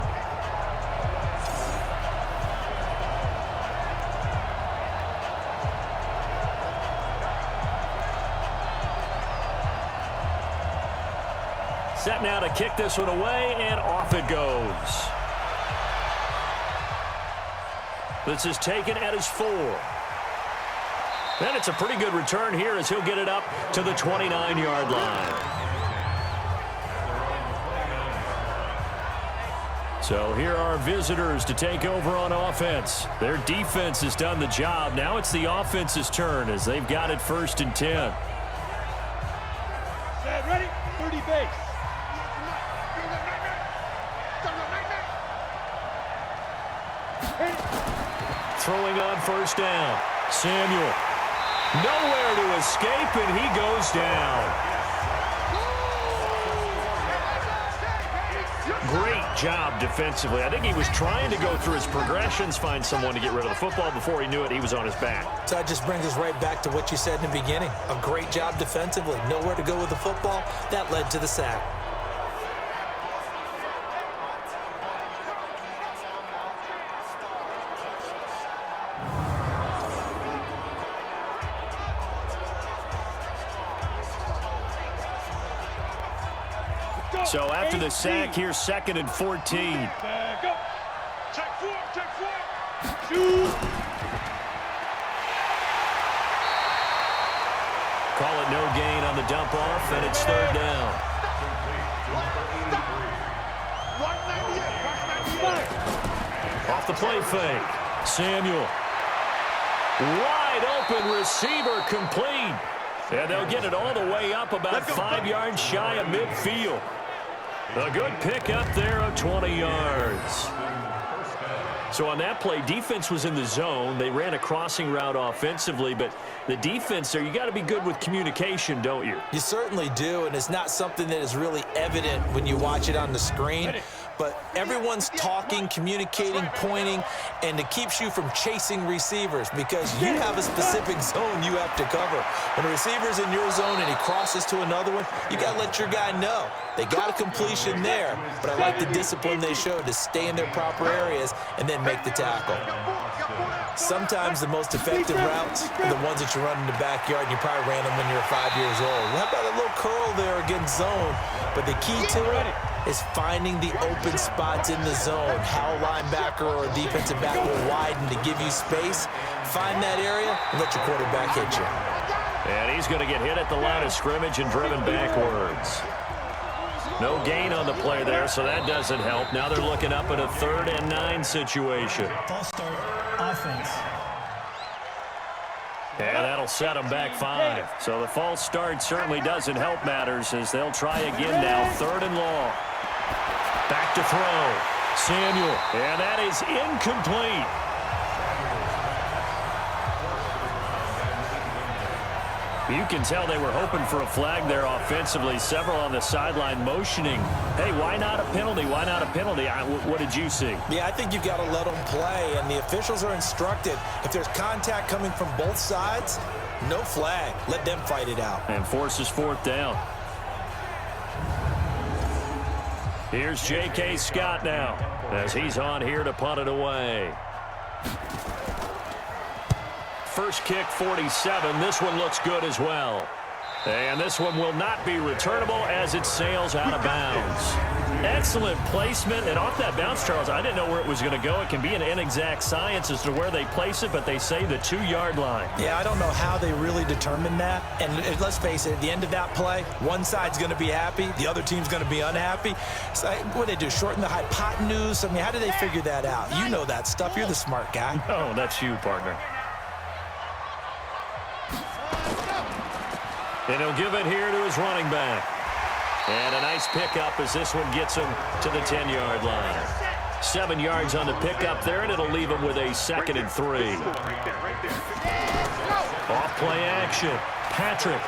B: Set now to kick this one away, and off it goes. This is taken at his 4. And it's a pretty good return here as he'll get it up to the 29-yard line. So here are visitors to take over on offense. Their defense has done the job. Now it's the offense's turn as they've got it 1st and 10.
D: Set, ready, 30 base.
B: Throwing on 1st down. Samuel. Nowhere to escape, and he goes down. Great job defensively. I think he was trying to go through his progressions, find someone to get rid of the football. Before he knew it, he was on his back.
C: So that just brings us right back to what you said in the beginning. A great job defensively. Nowhere to go with the football. That led to the sack.
B: So after the sack, here's 2nd and 14.
D: Back up. Check 4, check 4. Shoot.
B: Call it no gain on the dump off, and it's 3rd down. Off the play fake. Samuel. Wide open receiver complete. And they'll get it all the way up about 5 yards shy of midfield. A good pick up there of 20 yards. So on that play, defense was in the zone. They ran a crossing route offensively, but the defense there, you got to be good with communication, don't you?
C: You certainly do, and it's not something that is really evident when you watch it on the screen. But everyone's talking, communicating, pointing, and it keeps you from chasing receivers because you have a specific zone you have to cover. When a receiver's in your zone and he crosses to another one, you got to let your guy know. They got a completion there, but I like the discipline they showed to stay in their proper areas and then make the tackle. Sometimes the most effective routes are the ones that you run in the backyard, and you probably ran them when you were 5 years old. How about a little curl there against zone? But the key to it is finding the open spots in the zone. How a linebacker or a defensive back will widen to give you space. Find that area and let your quarterback hit you.
B: And he's going to get hit at the line of scrimmage and driven backwards. No gain on the play there, so that doesn't help. Now they're looking up at a 3rd and 9 situation.
E: False start, offense.
B: And that'll set them back 5. So the false start certainly doesn't help matters as they'll try again now. 3rd and long. Back to throw. Samuel. And that is incomplete. You can tell they were hoping for a flag there offensively. Several on the sideline motioning. Hey, why not a penalty? Why not a penalty? What did you see?
C: Yeah, I think you've got to let them play, and the officials are instructed. If there's contact coming from both sides, no flag. Let them fight it out.
B: And forces 4th down. Here's J.K. Scott now as he's on here to punt it away. First kick, 47. This one looks good as well. And this one will not be returnable as it sails out of bounds. Excellent placement. And off that bounce, Charles, I didn't know where it was going to go. It can be an inexact science as to where they place it, but they say the 2-yard line.
C: Yeah, I don't know how they really determined that. And let's face it, at the end of that play, one side's going to be happy, the other team's going to be unhappy. So what do they do, shorten the hypotenuse? I mean, how do they figure that out? You know that stuff. You're the smart guy.
B: Oh, that's you, partner. And he'll give it here to his running back. And a nice pickup as this one gets him to the 10-yard line. 7 yards on the pickup there, and it'll leave him with a 2nd and 3. Off play action. Patrick.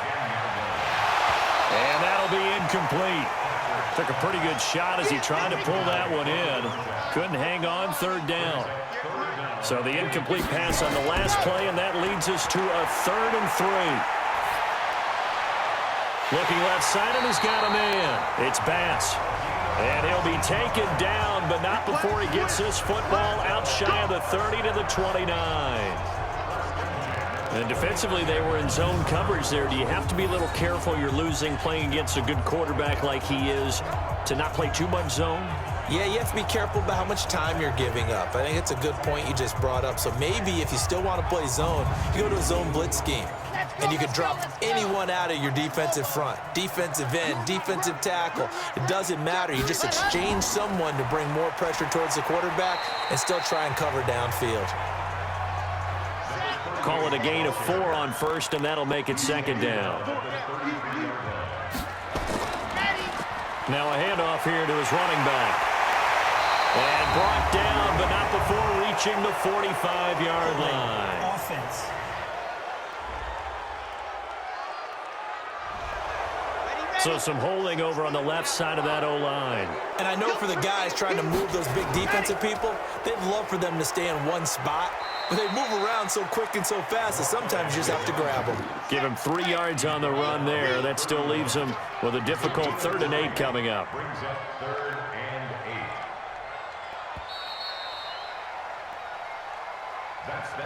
B: And that'll be incomplete. Took a pretty good shot as he tried to pull that one in. Couldn't hang on. 3rd down. So the incomplete pass on the last play, and that leads us to a 3rd and 3. Looking left side, and he's got a man. It's Bass. And he'll be taken down, but not before he gets this football out shy of the 30 to the 29. And defensively, they were in zone coverage there. Do you have to be a little careful? You're losing playing against a good quarterback like he is to not play too much zone?
C: Yeah, you have to be careful about how much time you're giving up. I think it's a good point you just brought up. So maybe if you still want to play zone, you go to a zone blitz scheme. And you can drop anyone out of your defensive front, defensive end, defensive tackle. It doesn't matter. You just exchange someone to bring more pressure towards the quarterback and still try and cover downfield.
B: Call it a gain of 4 on first, and that'll make it second down. Now a handoff here to his running back. And brought down, but not before reaching the 45-yard line.
E: Offense.
B: So some holding over on the left side of that O-line.
C: And I know for the guys trying to move those big defensive people, they'd love for them to stay in one spot. But they move around so quick and so fast that sometimes you just have to grab them.
B: Give him 3 yards on the run there. That still leaves him with a difficult 3rd and 8 coming up.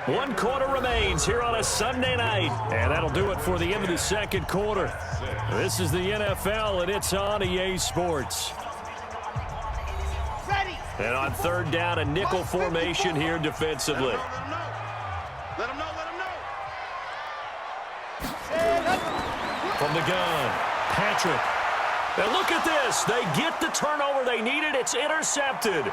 B: One quarter remains here on a Sunday night. And that'll do it for the end of the second quarter. This is the NFL, and it's on EA Sports. And on 3rd down, a nickel formation here defensively.
D: Let him know.
B: From the gun, Patrick. And look at this. They get the turnover they needed. It's intercepted.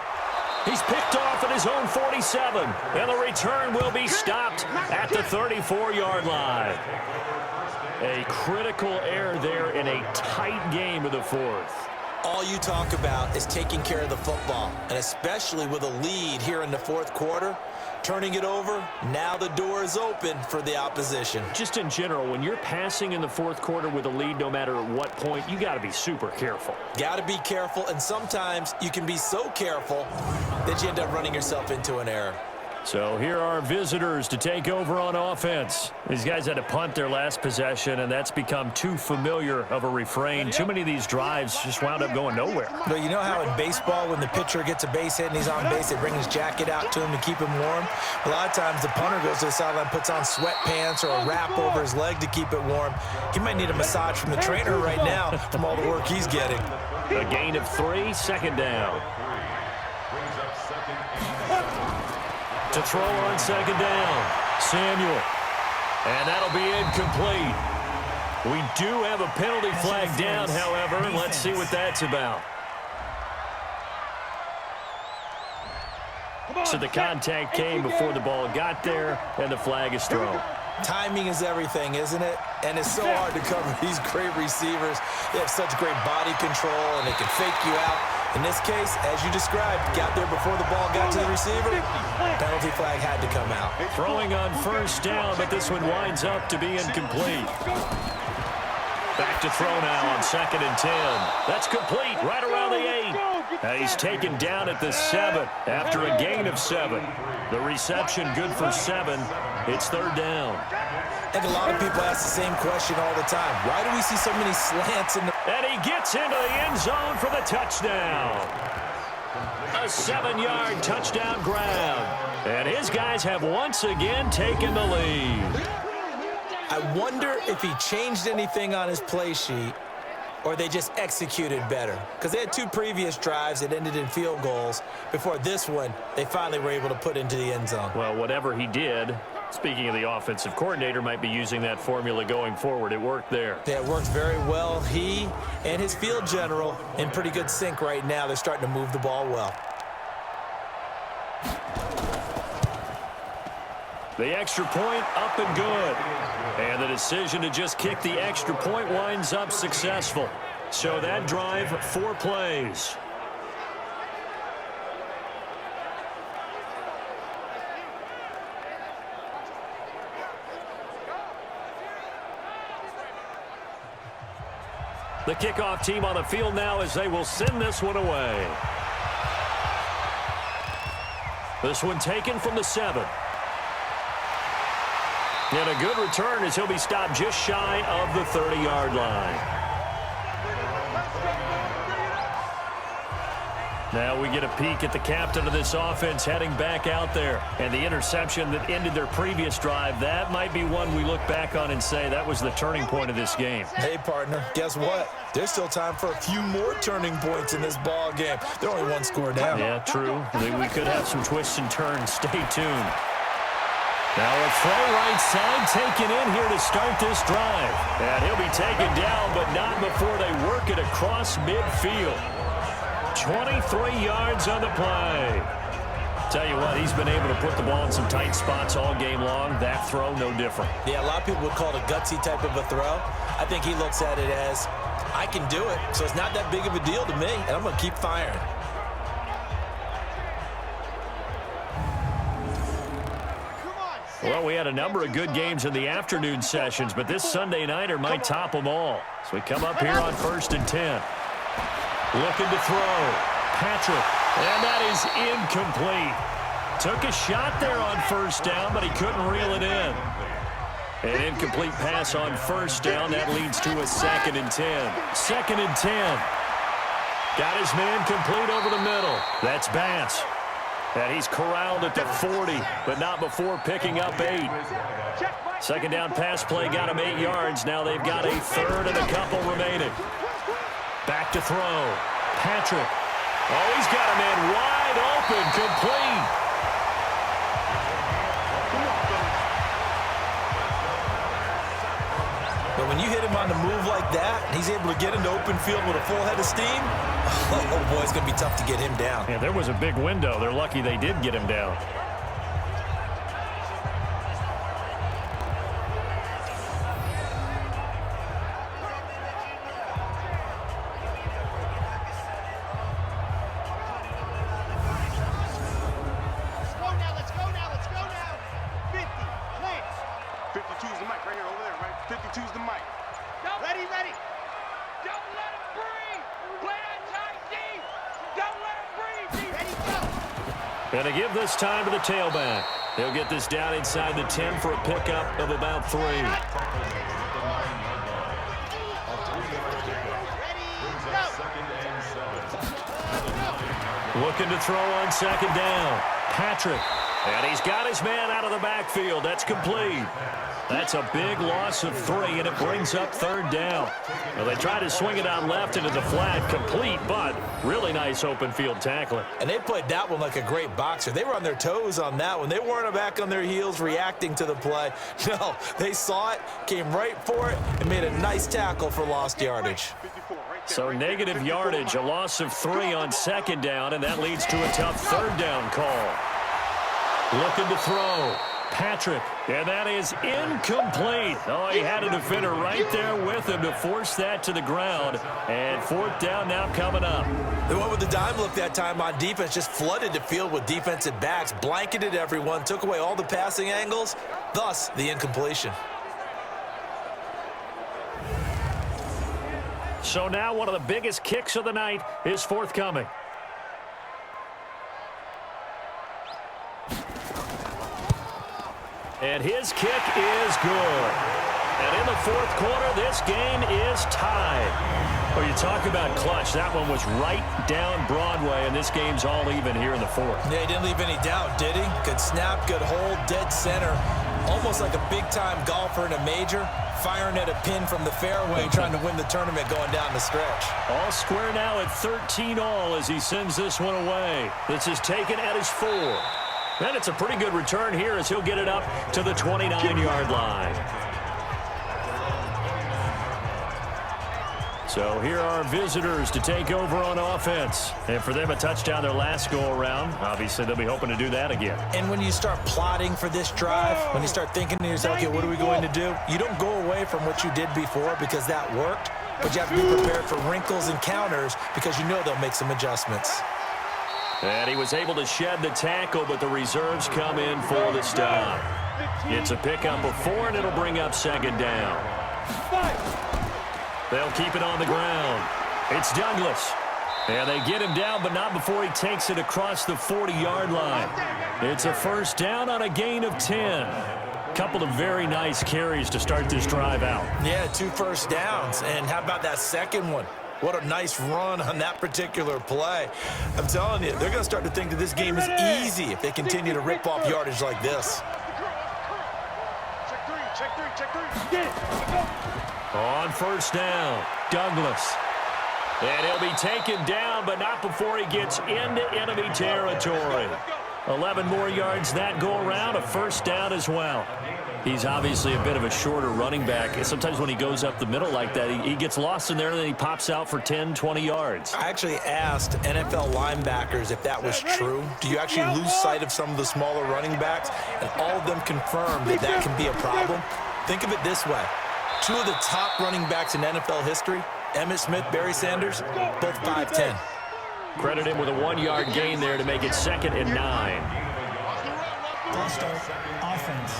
B: He's picked off at his own 47. And the return will be stopped at the 34-yard line. A critical error there in a tight game of the 4th.
C: All you talk about is taking care of the football, and especially with a lead here in the 4th quarter, turning it over, now the door is open for the opposition.
B: Just in general, when you're passing in the 4th quarter with a lead, no matter at what point, you got to be super careful.
C: Got to be careful, and sometimes you can be so careful that you end up running yourself into an error.
B: So here are visitors to take over on offense. These guys had to punt their last possession, and that's become too familiar of a refrain. Too many of these drives just wound up going nowhere.
C: But you know how in baseball, when the pitcher gets a base hit and he's on base, they bring his jacket out to him to keep him warm? A lot of times the punter goes to the sideline, puts on sweatpants or a wrap over his leg to keep it warm. He might need a massage from the trainer right now from all the work he's getting.
B: A gain of 3, second down. To throw on second down, Samuel. And that'll be incomplete. We do have a penalty flag down, however. Let's see what that's about. So the contact came before the ball got there, and the flag is thrown.
C: Timing is everything, isn't it? And it's so hard to cover these great receivers. They have such great body control, and they can fake you out. In this case, as you described, got there before the ball got to the receiver. Penalty flag had to come out.
B: Throwing on first down, but this one winds up to be incomplete. Back to throw now on 2nd and 10. That's complete right around the 8. He's taken down at the 7 after a gain of 7. The reception good for 7. It's 3rd down.
C: I think a lot of people ask the same question all the time. Why do we see so many slants in the...
B: And he gets into the end zone for the touchdown. A 7-yard touchdown grab. And his guys have once again taken the lead.
C: I wonder if he changed anything on his play sheet or they just executed better. Because they had 2 previous drives that ended in field goals. Before this one, they finally were able to put into the end zone.
B: Well, whatever he did, speaking of the offensive coordinator, might be using that formula going forward. It worked there.
C: Yeah, it worked very well. He and his field general in pretty good sync right now. They're starting to move the ball well.
B: The extra point up and good. And the decision to just kick the extra point winds up successful. So that drive, 4 plays. The kickoff team on the field now as they will send this one away. This one taken from the 7. And a good return as he'll be stopped just shy of the 30-yard line. Now we get a peek at the captain of this offense heading back out there. And the interception that ended their previous drive, that might be one we look back on and say that was the turning point of this game.
C: Hey, partner, guess what? There's still time for a few more turning points in this ball game. They're only one score down.
B: Yeah, true. We could have some twists and turns. Stay tuned. Now a throw right side taken in here to start this drive. And he'll be taken down, but not before they work it across midfield. 23 yards on the play. Tell you what, he's been able to put the ball in some tight spots all game long. That throw, no different.
C: Yeah, a lot of people would call it a gutsy type of a throw. I think he looks at it as, I can do it, so it's not that big of a deal to me, and I'm going to keep firing.
B: Well, we had a number of good games in the afternoon sessions, but this Sunday nighter might top them all. So we come up here on 1st and 10. Looking to throw. Patrick. And that is incomplete. Took a shot there on 1st down, but he couldn't reel it in. An incomplete pass on 1st down. That leads to a 2nd and 10. 2nd and 10. Got his man complete over the middle. That's Bass. And he's corralled at the 40, but not before picking up 8. 2nd down pass play got him 8 yards. Now they've got a 3rd and a couple remaining. Back to throw. Patrick. Oh, he's got a man wide open, complete.
C: But when you hit him on the move like that, and he's able to get into open field with a full head of steam, oh boy, it's going to be tough to get him down.
B: Yeah, there was a big window. They're lucky they did get him down. And to give this time to the tailback. He'll get this down inside the 10 for a pickup of about 3. Looking to throw on 2nd down. Patrick. And he's got his man out of the backfield. That's complete. That's a big loss of 3, and it brings up 3rd down. Well, they try to swing it out left into the flat, complete, but really nice open field tackling.
C: And they played that one like a great boxer. They were on their toes on that one. They weren't back on their heels reacting to the play. No, they saw it, came right for it, and made a nice tackle for lost yardage.
B: So negative yardage, a loss of 3 on 2nd down, and that leads to a tough 3rd down call. Looking to throw. Patrick, and that is incomplete. Oh, he had a defender right there with him to force that to the ground. And 4th down now coming up.
C: They went with the dime look that time on defense, just flooded the field with defensive backs, blanketed everyone, took away all the passing angles, thus the incompletion.
B: So now one of the biggest kicks of the night is forthcoming. And his kick is good. And in the 4th quarter, this game is tied. Well, you talk about clutch. That one was right down Broadway, and this game's all even here in the 4th.
C: Yeah, he didn't leave any doubt, did he? Good snap, good hold, dead center. Almost like a big-time golfer in a major, firing at a pin from the fairway, trying to win the tournament going down the stretch.
B: All square now at 13 all as he sends this one away. This is taken at his 4. And it's a pretty good return here as he'll get it up to the 29-yard line. So here are our visitors to take over on offense. And for them, a touchdown their last go-around. Obviously, they'll be hoping to do that again.
C: And when you start plotting for this drive, when you start thinking to yourself, okay, what are we going to do? You don't go away from what you did before because that worked, but you have to be prepared for wrinkles and counters because you know they'll make some adjustments.
B: And he was able to shed the tackle, but the reserves come in for the stop. It's a pickup of 4, and it'll bring up 2nd down. They'll keep it on the ground. It's Douglas. And they get him down, but not before he takes it across the 40-yard line. It's a 1st down on a gain of 10. Couple of very nice carries to start this drive out.
C: Yeah, 2 first downs. And how about that second one? What a nice run on that particular play. I'm telling you, they're going to start to think that this game is easy if they continue to rip off yardage like this.
D: Check three. Get it.
B: On first down, Douglas. And he'll be taken down, but not before he gets into enemy territory. 11 more yards that go around, a first down as well. He's obviously a bit of a shorter running back. Sometimes when he goes up the middle like that, he gets lost in there, and then he pops out for 10, 20 yards.
C: I actually asked NFL linebackers if that was true. Do you actually lose sight of some of the smaller running backs? And all of them confirmed that that can be a problem. Think of it this way. Two of the top running backs in NFL history, Emmitt Smith, Barry Sanders, both 5'10".
B: Credit him with a 1-yard gain there to make it 2nd and 9.
E: False start. Offense.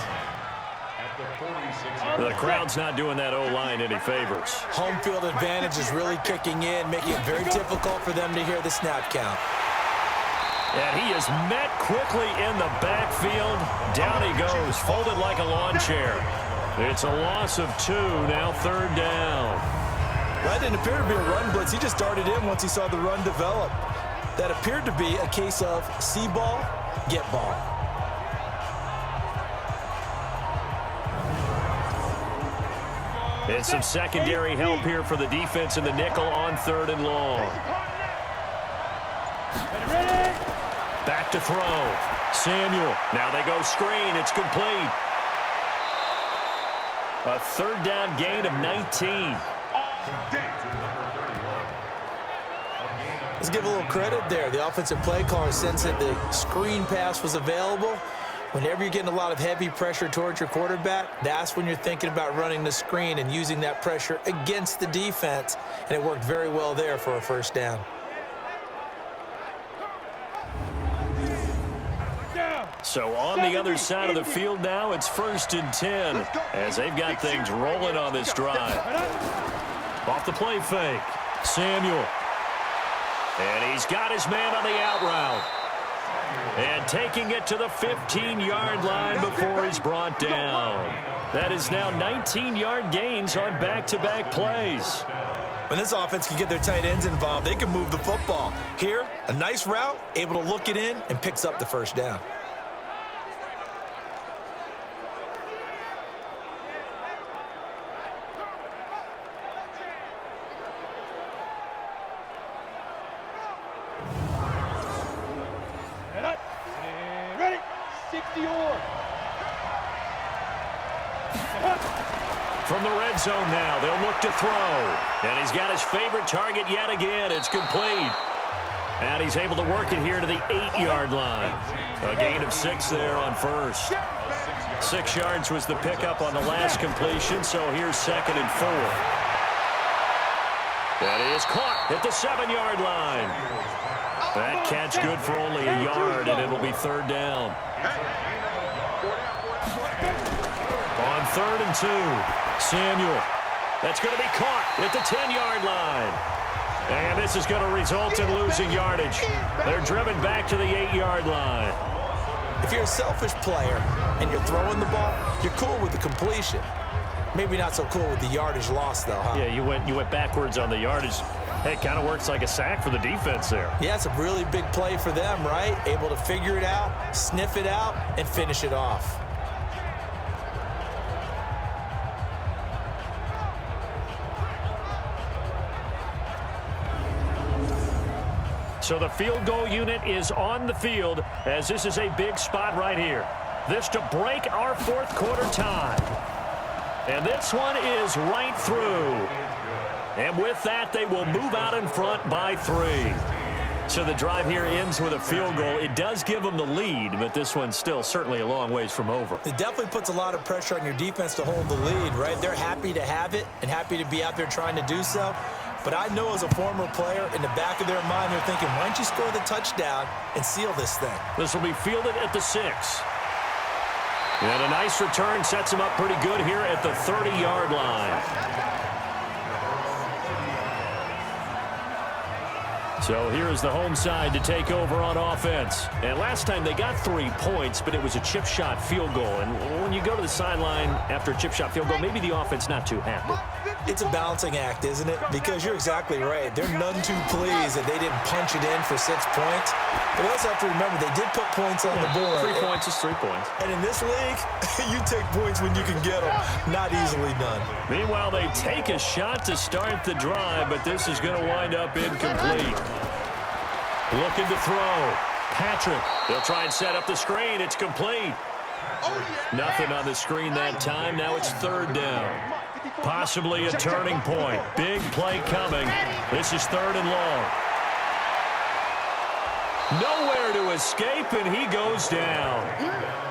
B: The crowd's not doing that O-line any favors.
C: Home field advantage is really kicking in, making it very difficult for them to hear the snap count.
B: And he is met quickly in the backfield. Down he goes, folded like a lawn chair. It's a loss of 2, now 3rd down.
C: That didn't appear to be a run blitz. He just darted in once he saw the run develop. That appeared to be a case of see ball, get ball.
B: And some secondary help here for the defense in the nickel on 3rd and long. Back to throw. Samuel. Now they go screen. It's complete. A 3rd down gain of 19.
C: Let's give a little credit there. The offensive play caller sensed that the screen pass was available. Whenever you're getting a lot of heavy pressure towards your quarterback, that's when you're thinking about running the screen and using that pressure against the defense. And it worked very well there for a first down.
B: So on the other side of the field now, it's 1st and 10 as they've got things rolling on this drive. Off the play fake, Samuel. And he's got his man on the out route. And taking it to the 15-yard line before he's brought down. That is now 19-yard gains on back-to-back plays.
C: When this offense can get their tight ends involved, they can move the football. Here, a nice route, able to look it in, and picks up the first down.
D: Ready? 60-yard.
B: From the red zone now, they'll look to throw. And he's got his favorite target yet again. It's complete. And he's able to work it here to the 8-yard line. A gain of 6 there on first. 6 yards was the pickup on the last completion, so here's 2nd and 4. That is caught at the 7-yard line. That catch good for only a yard, and it'll be 3rd down. On 3rd and 2, Samuel. That's going to be caught at the 10-yard line. And this is going to result in losing yardage. They're driven back to the 8-yard line.
C: If you're a selfish player and you're throwing the ball, you're cool with the completion. Maybe not so cool with the yardage loss, though, huh?
B: Yeah, you went backwards on the yardage. Hey, it kind of works like a sack for the defense there.
C: Yeah, it's a really big play for them, right? Able to figure it out, sniff it out, and finish it off.
B: So the field goal unit is on the field as this is a big spot right here. This to break our 4th quarter tie. And this one is right through. And with that, they will move out in front by 3. So the drive here ends with a field goal. It does give them the lead, but this one's still certainly a long ways from over.
C: It definitely puts a lot of pressure on your defense to hold the lead, right? They're happy to have it and happy to be out there trying to do so. But I know as a former player, in the back of their mind, they're thinking, why don't you score the touchdown and seal this thing?
B: This will be fielded at the 6. And a nice return sets him up pretty good here at the 30-yard line. So here's the home side to take over on offense. And last time they got 3 points, but it was a chip shot field goal. And when you go to the sideline after a chip shot field goal, maybe the offense not too happy.
C: It's a balancing act, isn't it? Because you're exactly right. They're none too pleased that they didn't punch it in for 6 points. But we also have to remember they did put points on the board.
B: 3 points is 3 points.
C: And in this league, you take points when you can get them. Not easily done.
B: Meanwhile, they take a shot to start the drive, but this is going to wind up incomplete. Looking to throw. Patrick. They'll try and set up the screen. It's complete. Nothing on the screen that time. Now it's 3rd down. Possibly a turning point. Big play coming. This is 3rd and long. Nowhere to escape, and he goes down.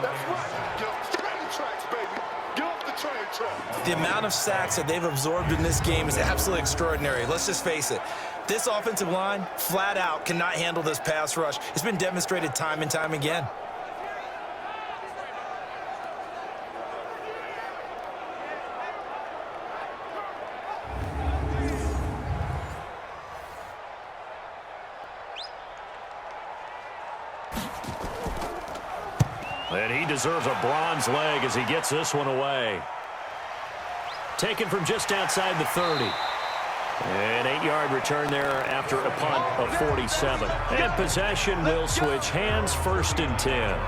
D: That's right. Get off the train tracks, baby. Get off the train tracks.
C: The amount of sacks that they've absorbed in this game is absolutely extraordinary. Let's just face it. This offensive line, flat out, cannot handle this pass rush. It's been demonstrated time and time again.
B: And he deserves a bronze leg as he gets this one away. Taken from just outside the 30. An 8-yard return there after a punt of 47. And possession will switch hands, 1st and 10.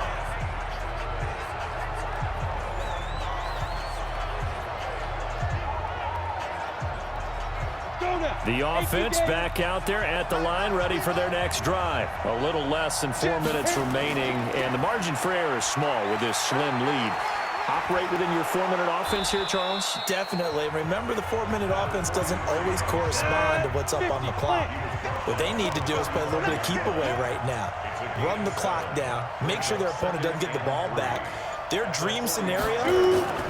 B: The offense back out there at the line, ready for their next drive. A little less than 4 minutes remaining, and the margin for error is small with this slim lead. Operate within your 4-minute offense here, Charles?
C: Definitely. Remember, the 4-minute offense doesn't always correspond to what's up on the clock. What they need to do is play a little bit of keep away right now. Run the clock down. Make sure their opponent doesn't get the ball back. Their dream scenario,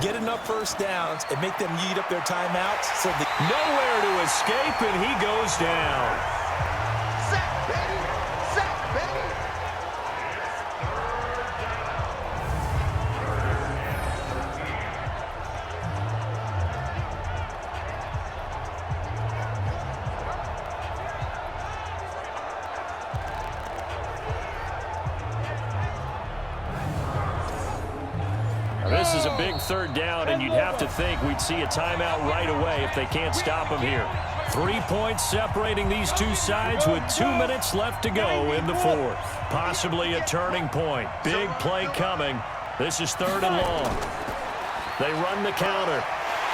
C: get enough 1st downs and make them eat up their timeouts. So
B: nowhere to escape, and he goes down.
D: Sack, baby. Sack, baby.
B: This is a big 3rd down, and you'd have to think we'd see a timeout right away if they can't stop him here. 3 points separating these two sides with 2 minutes left to go in the 4th. Possibly a turning point. Big play coming. This is 3rd and long. They run the counter.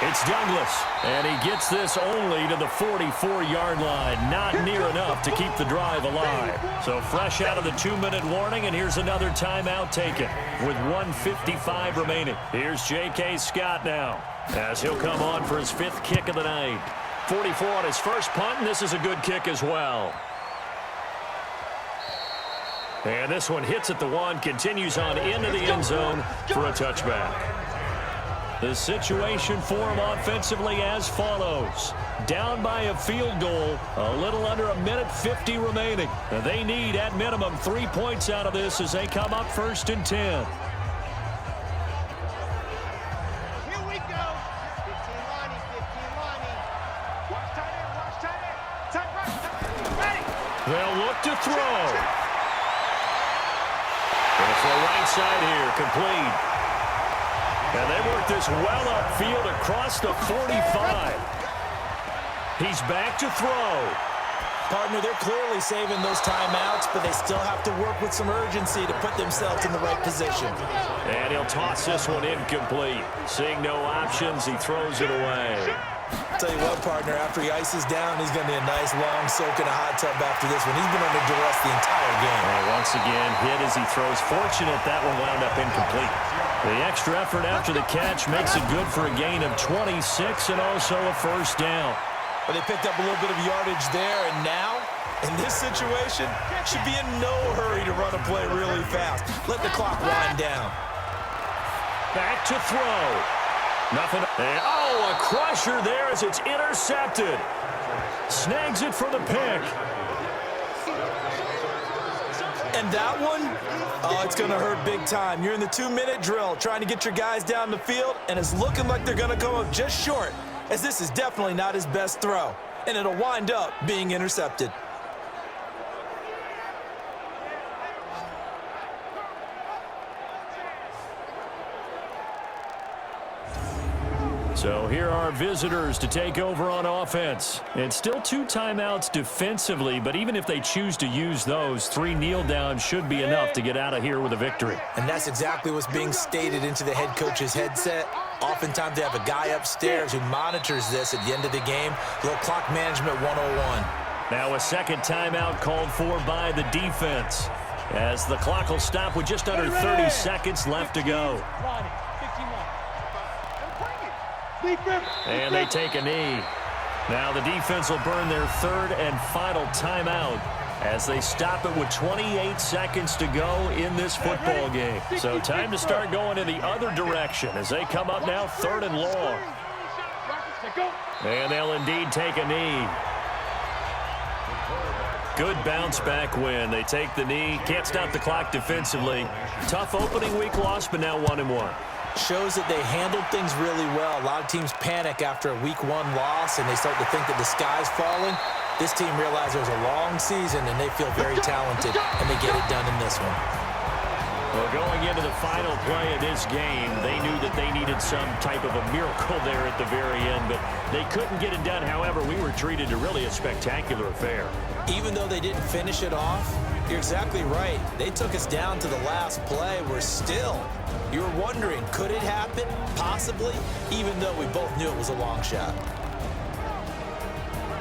B: It's Douglas, and he gets this only to the 44-yard line. Not near enough to keep the drive alive. So fresh out of the 2-minute warning, and here's another timeout taken with 1:55 remaining. Here's J.K. Scott now as he'll come on for his 5th kick of the night. 44 on his first punt, and this is a good kick as well. And this one hits at the 1, continues on into the end zone for a touchback. The situation for him offensively as follows. Down by a field goal, a little under 1:50 remaining. They need at minimum 3 points out of this as they come up 1st and 10.
D: Here we go. 15 Lonnie, 15 Lonnie. Watch tight end, watch tight end. Tight right, ready.
B: They'll look to throw. It's the right side here, complete. And they work this well upfield across the 45. He's back to throw.
C: Partner, they're clearly saving those timeouts, but they still have to work with some urgency to put themselves in the right position.
B: And he'll toss this one incomplete. Seeing no options, he throws it away.
C: I'll tell you what, partner, after he ices down, he's going to be a nice long soak in a hot tub after this one. He's been under duress the entire game.
B: And once again, hit as he throws. Fortunate that one wound up incomplete. The extra effort after the catch makes it good for a gain of 26 and also a 1st down.
C: But they picked up a little bit of yardage there, and now, in this situation, should be in no hurry to run a play really fast. Let the clock wind down.
B: Back to throw. Nothing. And, oh, a crusher there as it's intercepted. Snags it for the pick.
C: And that one, oh, it's going to hurt big time. You're in the 2-minute drill trying to get your guys down the field, and it's looking like they're going to come up just short, as this is definitely not his best throw, and it'll wind up being intercepted.
B: So here are visitors to take over on offense. It's still 2 timeouts defensively, but even if they choose to use those, 3 kneel downs should be enough to get out of here with a victory.
C: And that's exactly what's being stated into the head coach's headset. Oftentimes they have a guy upstairs who monitors this at the end of the game. A little clock management 101.
B: Now a second timeout called for by the defense, as the clock will stop with just under 30 seconds left to go. And they take a knee. Now the defense will burn their 3rd and final timeout as they stop it with 28 seconds to go in this football game. So time to start going in the other direction as they come up now 3rd and long. And they'll indeed take a knee. Good bounce back win. They take the knee. Can't stop the clock defensively. Tough opening week loss, but now 1-1.
C: Shows that they handled things really well. A lot of teams panic after a week 1 loss, and they start to think that the sky's falling. This team realized it was a long season, and they feel very talented, and they get it done in this one.
B: Well, going into the final play of this game, they knew that they needed some type of a miracle there at the very end, but they couldn't get it done. However, we were treated to really a spectacular affair.
C: Even though they didn't finish it off, you're exactly right. They took us down to the last play. You were wondering, could it happen? Possibly, even though we both knew it was a long shot.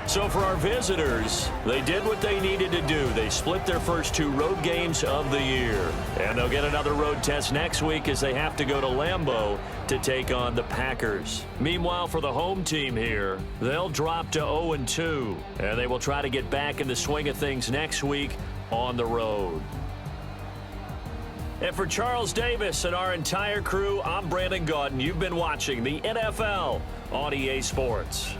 B: So for our visitors, they did what they needed to do. They split their first 2 road games of the year. And they'll get another road test next week as they have to go to Lambeau to take on the Packers. Meanwhile, for the home team here, they'll drop to 0-2. And they will try to get back in the swing of things next week on the road. And for Charles Davis and our entire crew, I'm Brandon Gaudin. You've been watching the NFL on EA Sports.